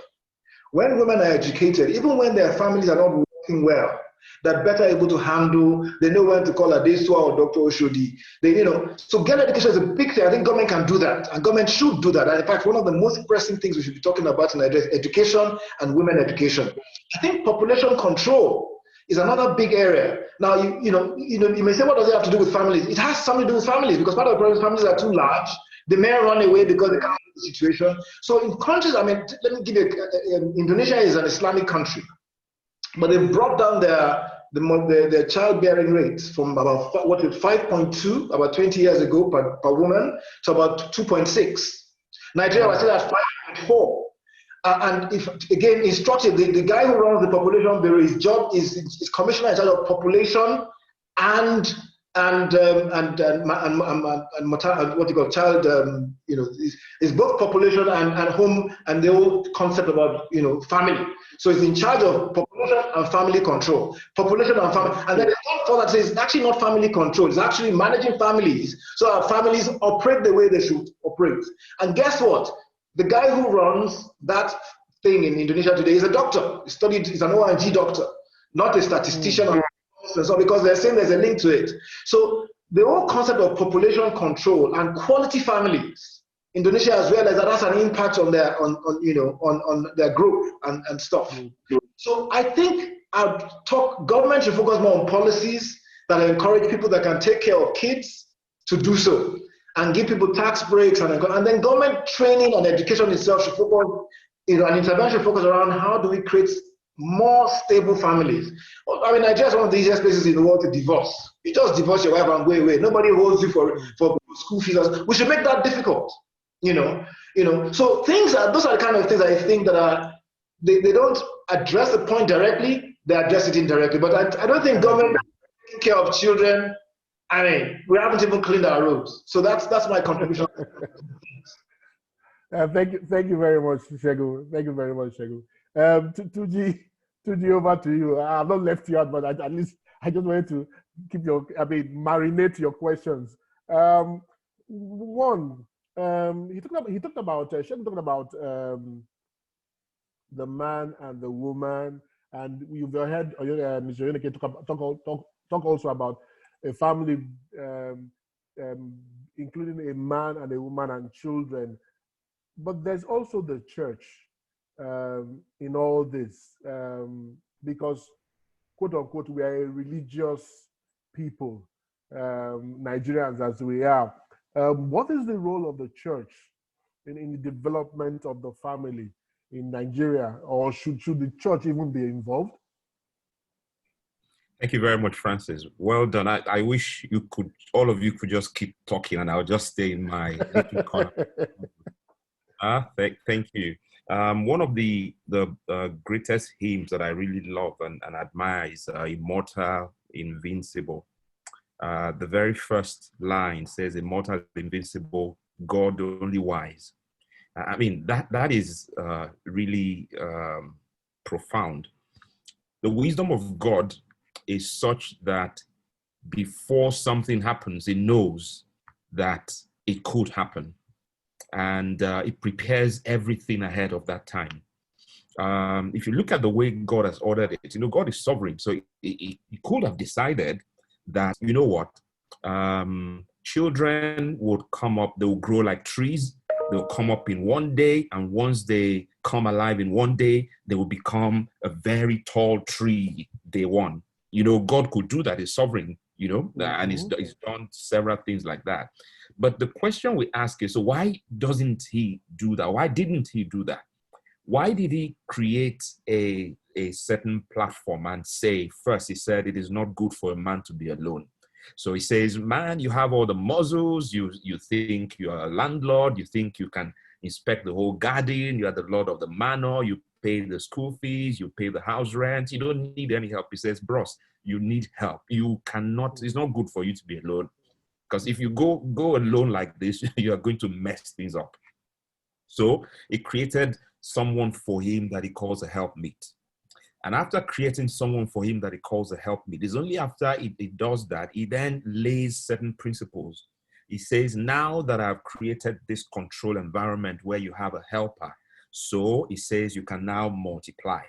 When women are educated, even when their families are not working well, they're better able to handle, they know when to call Adesuwa or Dr. Oshodi. They, you know, so girl education is a big thing. I think government can do that, and government should do that. And in fact, one of the most pressing things we should be talking about in Nigeria is education and women education. I think population control is another big area. Now, you may say, what does it have to do with families? It has something to do with families, because part of the problem is families are too large. They may run away because they can't handle the situation. So in countries, I mean, let me give you, Indonesia is an Islamic country, but they brought down their childbearing rates from about 5.2 about 20 years ago per woman to about 2.6. Nigeria was still at 5.4. And if again instructed, the guy who runs the population bureau, his job is commissioner in charge of population and what you call child, is both population and home, and the whole concept about family. So it's in charge of population and family control, population and family. And then for that says it's actually not family control; it's actually managing families so that families operate the way they should operate. And guess what? The guy who runs that thing in Indonesia today is a doctor. He's an ONG doctor, not a statistician. So because they're saying there's a link to it. So the whole concept of population control and quality families, Indonesia as well, as that has an impact on their on their growth and stuff. So I think government should focus more on policies that encourage people that can take care of kids to do so, and give people tax breaks, and then government training and education itself should focus, an intervention should focus around how do we create more stable families. I mean, Nigeria is one of the easiest places in the world to divorce. You just divorce your wife and go away. Nobody holds you for school fees. We should make that difficult. So those are the kind of things I think that they don't address the point directly. They address it indirectly. But I don't think government taking care of children. I mean, we haven't even cleaned our roads. So that's my contribution. Thank you very much, Segun. Thank you very much, Segun. Tunji, over to you. I've not left you out, but at least I just wanted to marinate your questions. One, Segun talked about the man and the woman, and you've heard Ms. Oyenokwe talk also about a family, including a man and a woman and children. But there's also the church in all this, because, quote unquote, we are a religious people, Nigerians as we are. What is the role of the church in the development of the family in Nigeria, or should the church even be involved? Thank you very much, Francis. Well done. I wish all of you could just keep talking, and I'll just stay in my little corner. Thank you. One of the greatest hymns that I really love and admire is Immortal invincible. The very first line says, immortal, invincible, God only wise. I mean, that is really profound. The wisdom of God is such that before something happens, it knows that it could happen. And it prepares everything ahead of that time. If you look at the way God has ordered it, God is sovereign. So he could have decided that, you know what, children would come up, they will grow like trees. They'll come up in one day, and once they come alive in one day, they will become a very tall tree day one. God could do that. He's sovereign, and he's done several things like that. But the question we ask is, so why doesn't he do that? Why didn't he do that? Why did he create a certain platform and say, first he said, it is not good for a man to be alone. So he says, man, you have all the muscles, you think you are a landlord, you think you can inspect the whole garden, you are the lord of the manor, you pay the school fees, you pay the house rent, you don't need any help. He says, bros, you need help. You cannot, it's not good for you to be alone. Because if you go alone like this, you are going to mess things up. So he created someone for him that he calls a helpmeet. And after creating someone for him that he calls a helpmeet, it's only after he does that, he then lays certain principles. He says, now that I've created this control environment where you have a helper, so he says you can now multiply.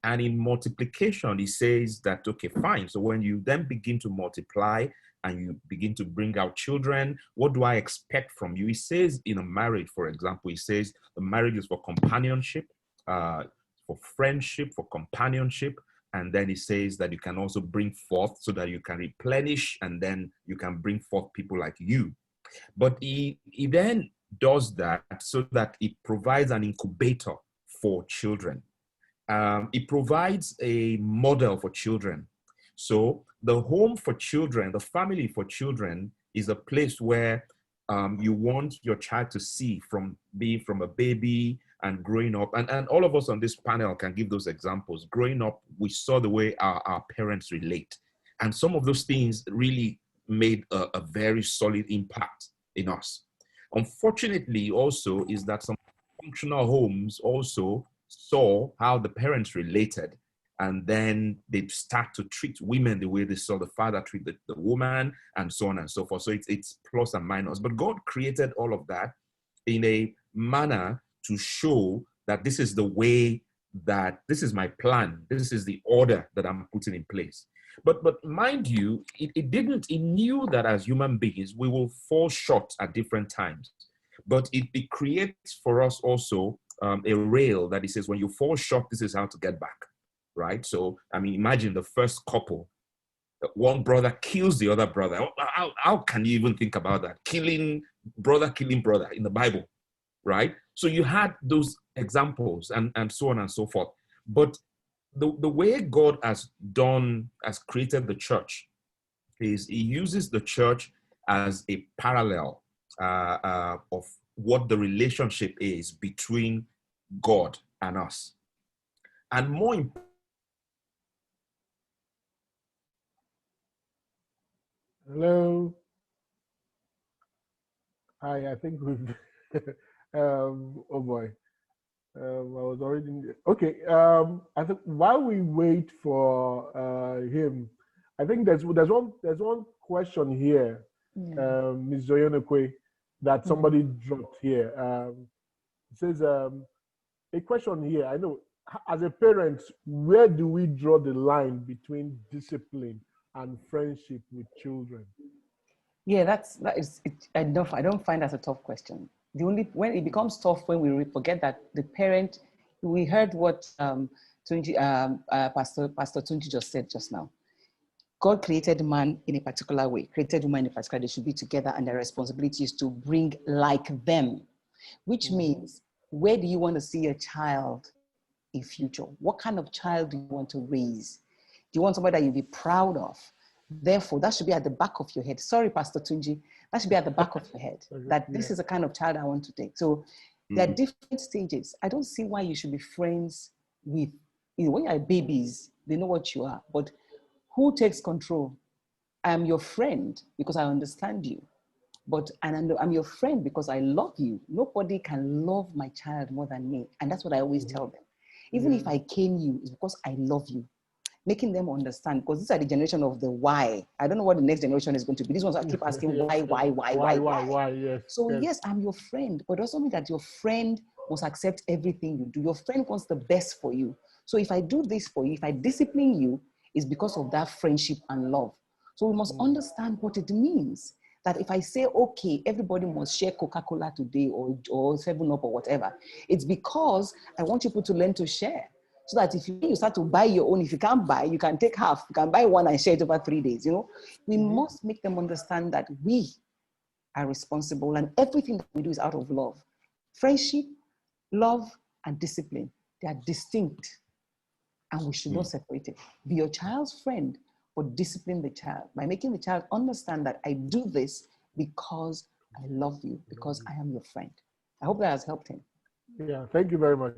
And in multiplication, he says that, okay, fine. So when you then begin to multiply and you begin to bring out children, what do I expect from you? He says in a marriage, for example, he says the marriage is for companionship, for friendship, for companionship. And then he says that you can also bring forth so that you can replenish, and then you can bring forth people like you. But he then does that so that it provides an incubator for children. It provides a model for children. So the home for children, the family for children, is a place where you want your child to see from being from a baby and growing up. And all of us on this panel can give those examples. Growing up, we saw the way our parents relate. And some of those things really made a very solid impact in us. Unfortunately, also, is that some functional homes also saw how the parents related. And then they start to treat women the way they saw the father treat the woman, and so on and so forth. So it's plus and minus. But God created all of that in a manner to show that this is the way, that this is my plan. This is the order that I'm putting in place. But mind you, it knew that as human beings, we will fall short at different times. But it creates for us also a rail that it says, when you fall short, this is how to get back. Right? So, I mean, imagine the first couple. One brother kills the other brother. How can you even think about that? Killing brother in the Bible, right? So you had those examples and so on and so forth. But the way God has created the church is he uses the church as a parallel of what the relationship is between God and us. And more importantly, hello. Hi, I think we've, oh boy. I was already, okay. I think while we wait for him, I think there's one question here, Ms. Oyenokwe, that somebody dropped here. It says, a question here, I know, as a parent, where do we draw the line between discipline and friendship with children? Yeah, that is enough. I don't find that a tough question. When it becomes tough, when we forget that the parent, we heard what Pastor Tunji just said just now. God created man in a particular way, created woman in a particular way. They should be together, and their responsibility is to bring like them, which means, where do you want to see a child in future? What kind of child do you want to raise? Do you want somebody that you'll be proud of? Therefore, that should be at the back of your head. Sorry, Pastor Tunji, that should be at the back of your head, that this is the kind of child I want to take. So there are different stages. I don't see why you should be friends with, when you're babies, they know what you are. But who takes control? I'm your friend because I understand you. And I'm your friend because I love you. Nobody can love my child more than me. And that's what I always tell them. Even if I cane you, it's because I love you. Making them understand, because these are the generation of the why. I don't know what the next generation is going to be. These ones I keep asking why. Yes. So yes, I'm your friend, but it doesn't mean that your friend must accept everything you do. Your friend wants the best for you. So if I do this for you, if I discipline you, it's because of that friendship and love. So we must understand what it means. That if I say, okay, everybody must share Coca-Cola today or 7-Up or whatever, it's because I want people to learn to share. So that if you start to buy your own, if you can't buy, you can take half. You can buy one and share it over 3 days, We must make them understand that we are responsible and everything that we do is out of love. Friendship, love, and discipline, they are distinct and we should not separate it. Be your child's friend, but discipline the child by making the child understand that I do this because I love you, because I am your friend. I hope that has helped him. Yeah, thank you very much.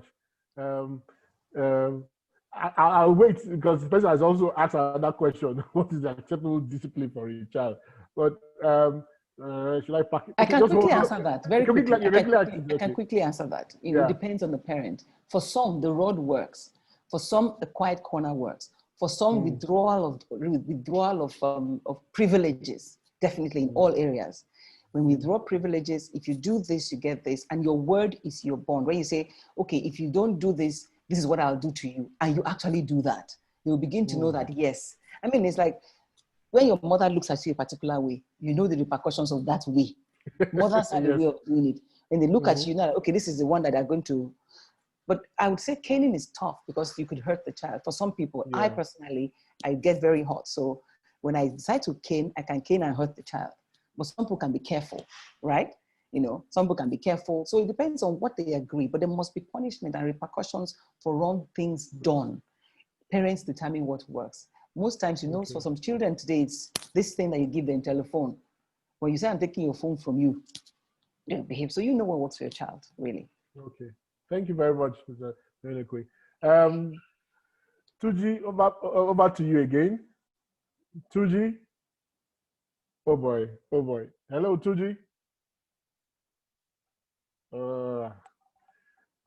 I'll wait because the person has also asked another question. What is the acceptable discipline for a child? But should I pack it? I can quickly answer that very quickly. I can quickly answer that. It depends on the parent. For some, the rod works. For some, the quiet corner works. For some, withdrawal of privileges, definitely in all areas. When we withdraw privileges, if you do this, you get this, and your word is your bond. When you say, okay, if you don't do this, this is what I'll do to you, and you actually do that, you'll begin to know that, yes. I mean, it's like when your mother looks at you a particular way, you know the repercussions of that way. Mothers have a way of doing it. When they look at you, now, okay, this is the one that they're going to. But I would say caning is tough because you could hurt the child. For some people, I personally, I get very hot. So when I decide to cane, I can cane and hurt the child. But some people can be careful, right? Some people can be careful. So it depends on what they agree, but there must be punishment and repercussions for wrong things done. Parents determine what works. Most times, for some children today, it's this thing that you give them telephone. When you say, I'm taking your phone from you, they don't behave. So you know what works for your child, really. Okay. Thank you very much, Mr. Oyenokwe. Tunji, over to you again. Tunji? Oh boy. Hello, Tunji.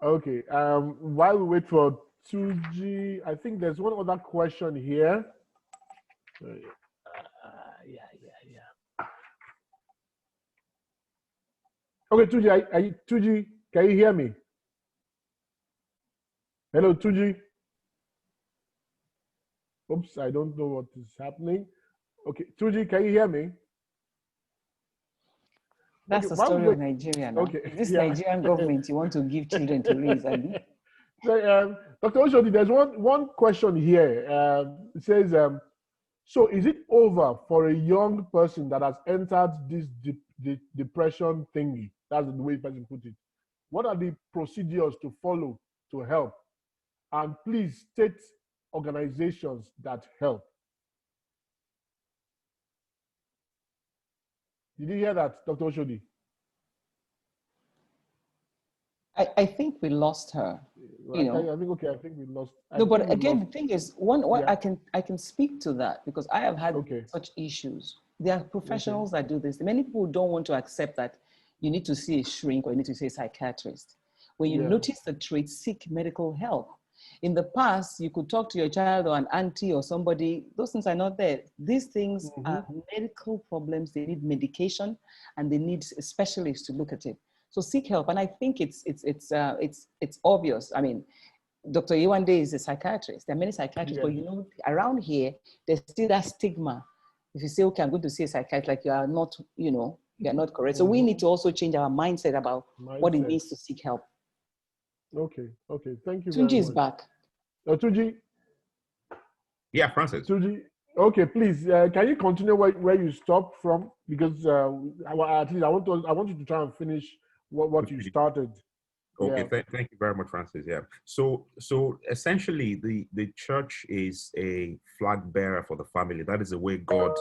Okay. While we wait for Tunji, I think there's one other question here. Okay, Tunji, Tunji, can you hear me? Hello, Tunji. Oops, I don't know what is happening. Okay, Tunji, can you hear me? That's the story of Nigeria now. Okay. This Nigerian government, you want to give children to raise, I mean. So, Dr. Oshodi, there's one question here. It says, so is it over for a young person that has entered this depression thingy? That's the way the person put it. What are the procedures to follow to help? And please state organizations that help. Did you hear that, Dr. Oshodi? I think we lost her. I think we lost. But again, the thing is, I can speak to that because I have had such issues. There are professionals that do this. Many people don't want to accept that you need to see a shrink or you need to see a psychiatrist. When you notice the traits, seek medical help. In the past, you could talk to your child or an auntie or somebody. Those things are not there. These things are medical problems. They need medication and they need a specialist to look at it. So seek help. And I think it's obvious. I mean, Dr. Yewande is a psychiatrist. There are many psychiatrists, but around here, there's still that stigma. If you say, okay, I'm going to see a psychiatrist, like you are not, you're not correct. So we need to also change our mindset about what it means to seek help. Okay. Thank you. Tunji is back. Tunji? Yeah, Francis. Tunji, okay, please, can you continue where you stopped from? Because at least I want you to try and finish what you started. Okay, thank you very much, Francis. Yeah. So essentially, the church is a flag bearer for the family. That is the way God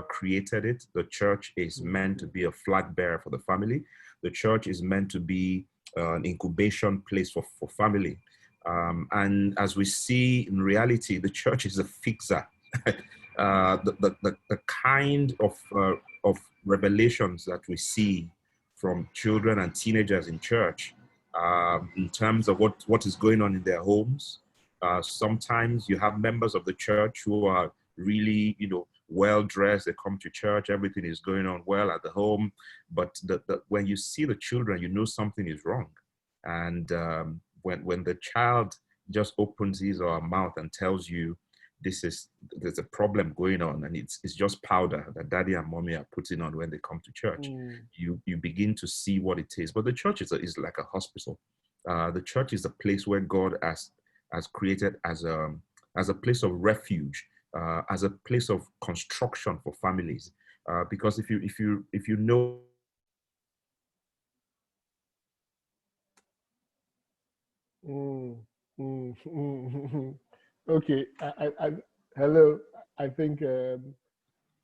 created it. The church is meant to be a flag bearer for the family. The church is meant to be an incubation place for family. And as we see in reality, the church is a fixer. the kind of revelations that we see from children and teenagers in church, in terms of what is going on in their homes. Sometimes you have members of the church who are really, well-dressed. They come to church, everything is going on well at the home. But when you see the children, you know something is wrong. And when the child just opens his or her mouth and tells you, there's a problem going on, and it's just powder that daddy and mommy are putting on when they come to church. You begin to see what it is. But the church is like a hospital. The church is a place where God has created as a place of refuge, as a place of construction for families. Because if you know. Okay, hello. I think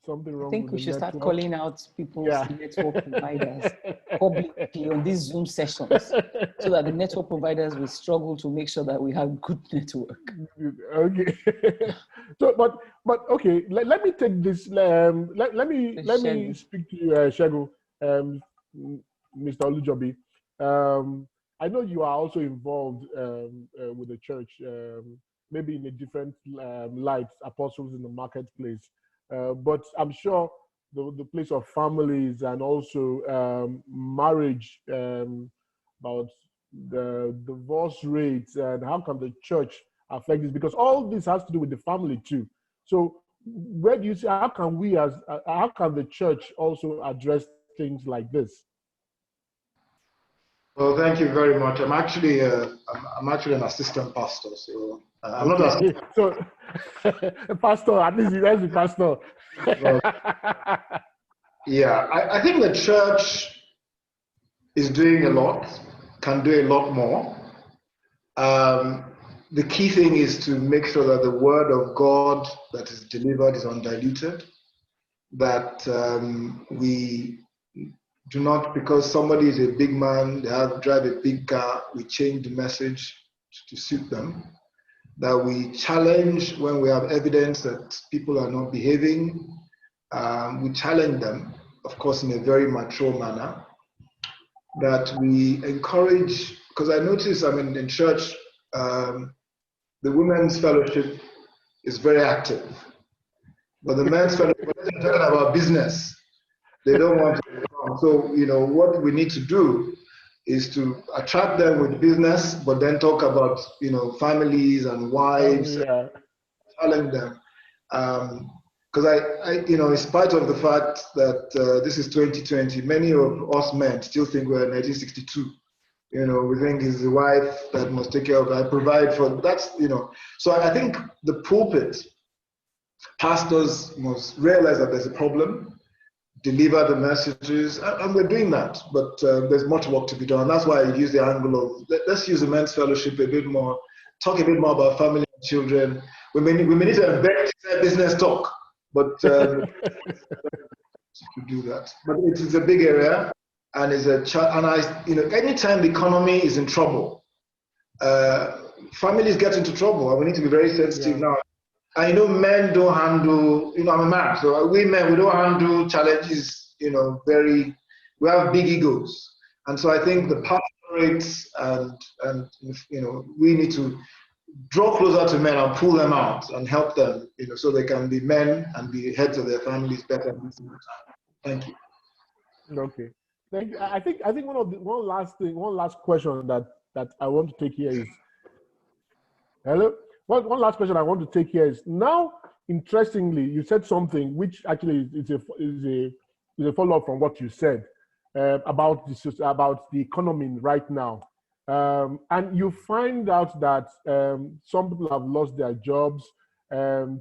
something wrong. I think with we the should network. start calling out people's Yeah. network providers publicly on these Zoom sessions, so that the network providers will struggle to make sure that we have good network. Okay. So, but okay. Let me take this. Let me speak to you, Segun, Mr. Olujobi. I know you are also involved with the church, maybe in a different light, apostles in the marketplace. But I'm sure the place of families and also marriage, about the divorce rates, and how can the church affect this? Because all this has to do with the family too. So where do you see, how can the church also address things like this? Well, thank you very much. I'm actually an assistant pastor, so I'm Okay. not assistant. So, pastor, at least that's the pastor. Well, yeah, I think the church is doing a lot, can do a lot more. The key thing is to make sure that the word of God that is delivered is undiluted, that we do not, because somebody is a big man, they drive a big car, we change the message to suit them, that we challenge when we have evidence that people are not behaving. We challenge them, of course, in a very mature manner, that we encourage, because I notice, in church, the women's fellowship is very active, but the men's fellowship, when they're talking about business, they don't want to come. So, what we need to do is to attract them with business, but then talk about, families and wives, Yeah. challenge them. Because I, in spite of the fact that this is 2020, many of us men still think we're in 1962. We think it's the wife that must take care of it. I provide for, that's, So I think the pulpit, pastors must realize that there's a problem, deliver the messages, and we're doing that, but there's much work to be done. That's why I use the angle of, let's use the men's fellowship a bit more, talk a bit more about family and children. We may need to embed business talk, but to do that. But it's a big area, and anytime the economy is in trouble, families get into trouble, and we need to be very sensitive now. I know men don't handle, I'm a man, so we men, we don't handle challenges, we have big egos. And so I think the pastorates and we need to draw closer to men and pull them out and help them, so they can be men and be heads of their families better. Thank you. Okay. Thank you. I think one last question that I want to take here is, hello? One last question I want to take here is, now, interestingly, you said something which actually is a follow-up from what you said about the economy right now. And you find out that some people have lost their jobs,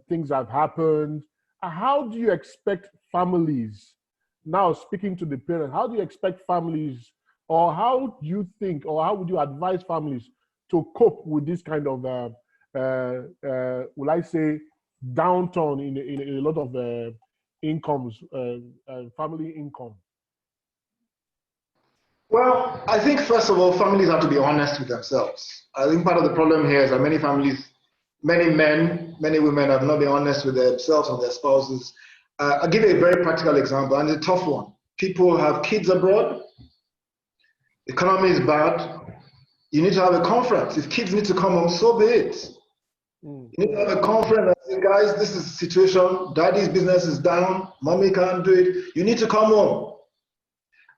things have happened. How do you expect families, now speaking to the parents, how do you expect families, or how do you think, or how would you advise families to cope with this kind of will I say, downturn in a lot of incomes, family income? Well, I think first of all, families have to be honest with themselves. I think part of the problem here is that many families, many men, many women have not been honest with themselves and their spouses. I'll give you a very practical example, and it's a tough one. People have kids abroad, economy is bad, you need to have a conference. If kids need to come home, so be it. You need to have a conference and say, guys, this is the situation, daddy's business is down, mommy can't do it, you need to come home.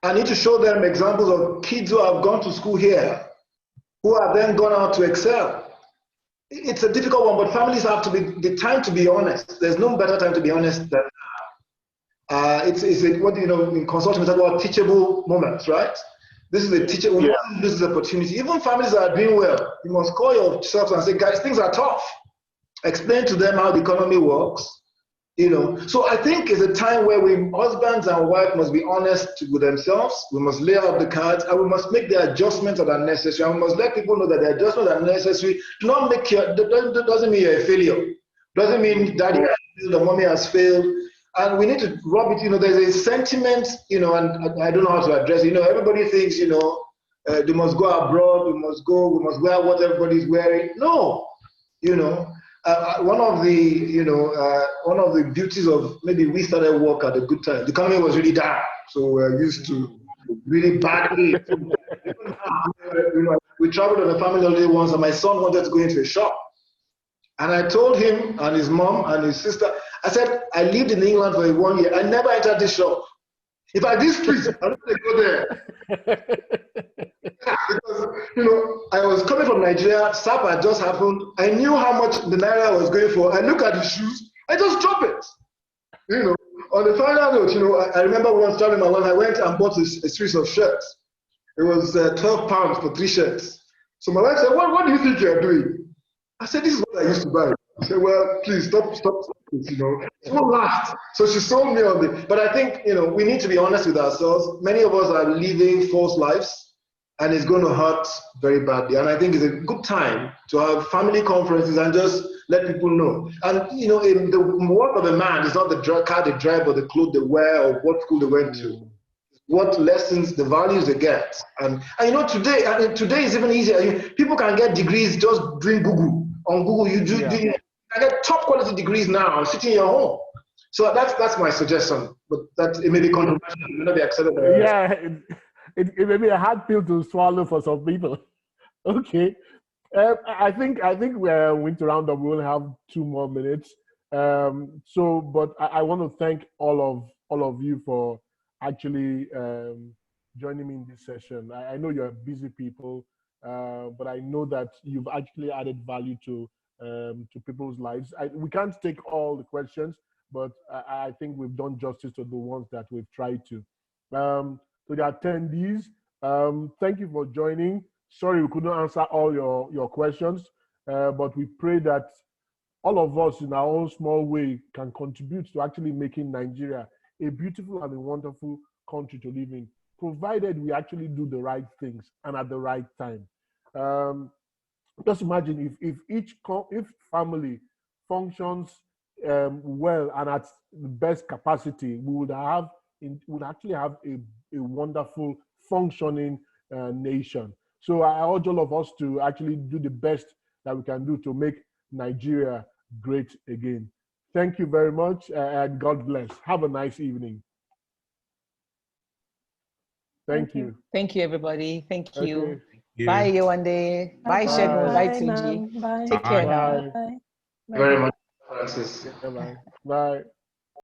I need to show them examples of kids who have gone to school here, who have then gone out to excel. It's a difficult one, but families have to be the time to be honest. There's no better time to be honest than what in consulting we talk about teachable moments, right? This is a teacher. We mustn't lose this opportunity. Even families that are doing well, you must call yourselves and say, guys, things are tough. Explain to them how the economy works. So I think it's a time where husbands and wives must be honest with themselves. We must lay out the cards, and we must make the adjustments that are necessary. And we must let people know that the adjustments are necessary. Do not make doesn't mean you're a failure. Doesn't mean daddy has failed or mommy has failed. And we need to rub it. There's a sentiment, and I don't know how to address it. Everybody thinks, they must go abroad. We must wear what everybody's wearing. No, one of the beauties of maybe we started work at a good time. The economy was really down, so we're used to really badly. We traveled on a family holiday once, and my son wanted to go into a shop, and I told him and his mom and his sister, I said, I lived in England for 1 year. I never entered this shop. If I did streets, I don't want to go there. Because, I was coming from Nigeria, SAP had just happened. I knew how much the Naira was going for. I look at the shoes, I just drop it. On the final note, I remember once traveling along, I went and bought a series of shirts. It was 12 pounds for 3 shirts. So my wife said, what do you think you're doing? I said, this is what I used to buy. She said, well, please stop this, It won't last. So she sold me on it. But I think, we need to be honest with ourselves. Many of us are living false lives, and it's going to hurt very badly. And I think it's a good time to have family conferences and just let people know. And, the work of a man is not the car they drive or the clothes they wear or what school they went to. What lessons, the values they get. And today is even easier. People can get degrees just doing Google. On Google, you can get top quality degrees now sitting in your home. So that's my suggestion. But that it may be controversial, it may not be accepted. It may be a hard pill to swallow for some people. Okay. I think we're going to round up. We only have 2 more minutes. But I want to thank all of you for actually joining me in this session. I know you're busy people, but I know that you've actually added value to people's lives. We can't take all the questions, but I think we've done justice to the ones that we've tried to. To the attendees, thank you for joining. Sorry we couldn't answer all your questions, but we pray that all of us in our own small way can contribute to actually making Nigeria a beautiful and a wonderful country to live in, provided we actually do the right things and at the right time. Just imagine if family functions well and at the best capacity, we would actually have a wonderful functioning nation. So I urge all of us to actually do the best that we can do to make Nigeria great again. Thank you very much, and God bless. Have a nice evening. Thank you. Thank you, everybody. Thank you. Okay. Bye, Yewande. Bye, Shegun. Bye, Tunji. Bye. Take care now. Bye. Very much, Francis. Bye. Bye.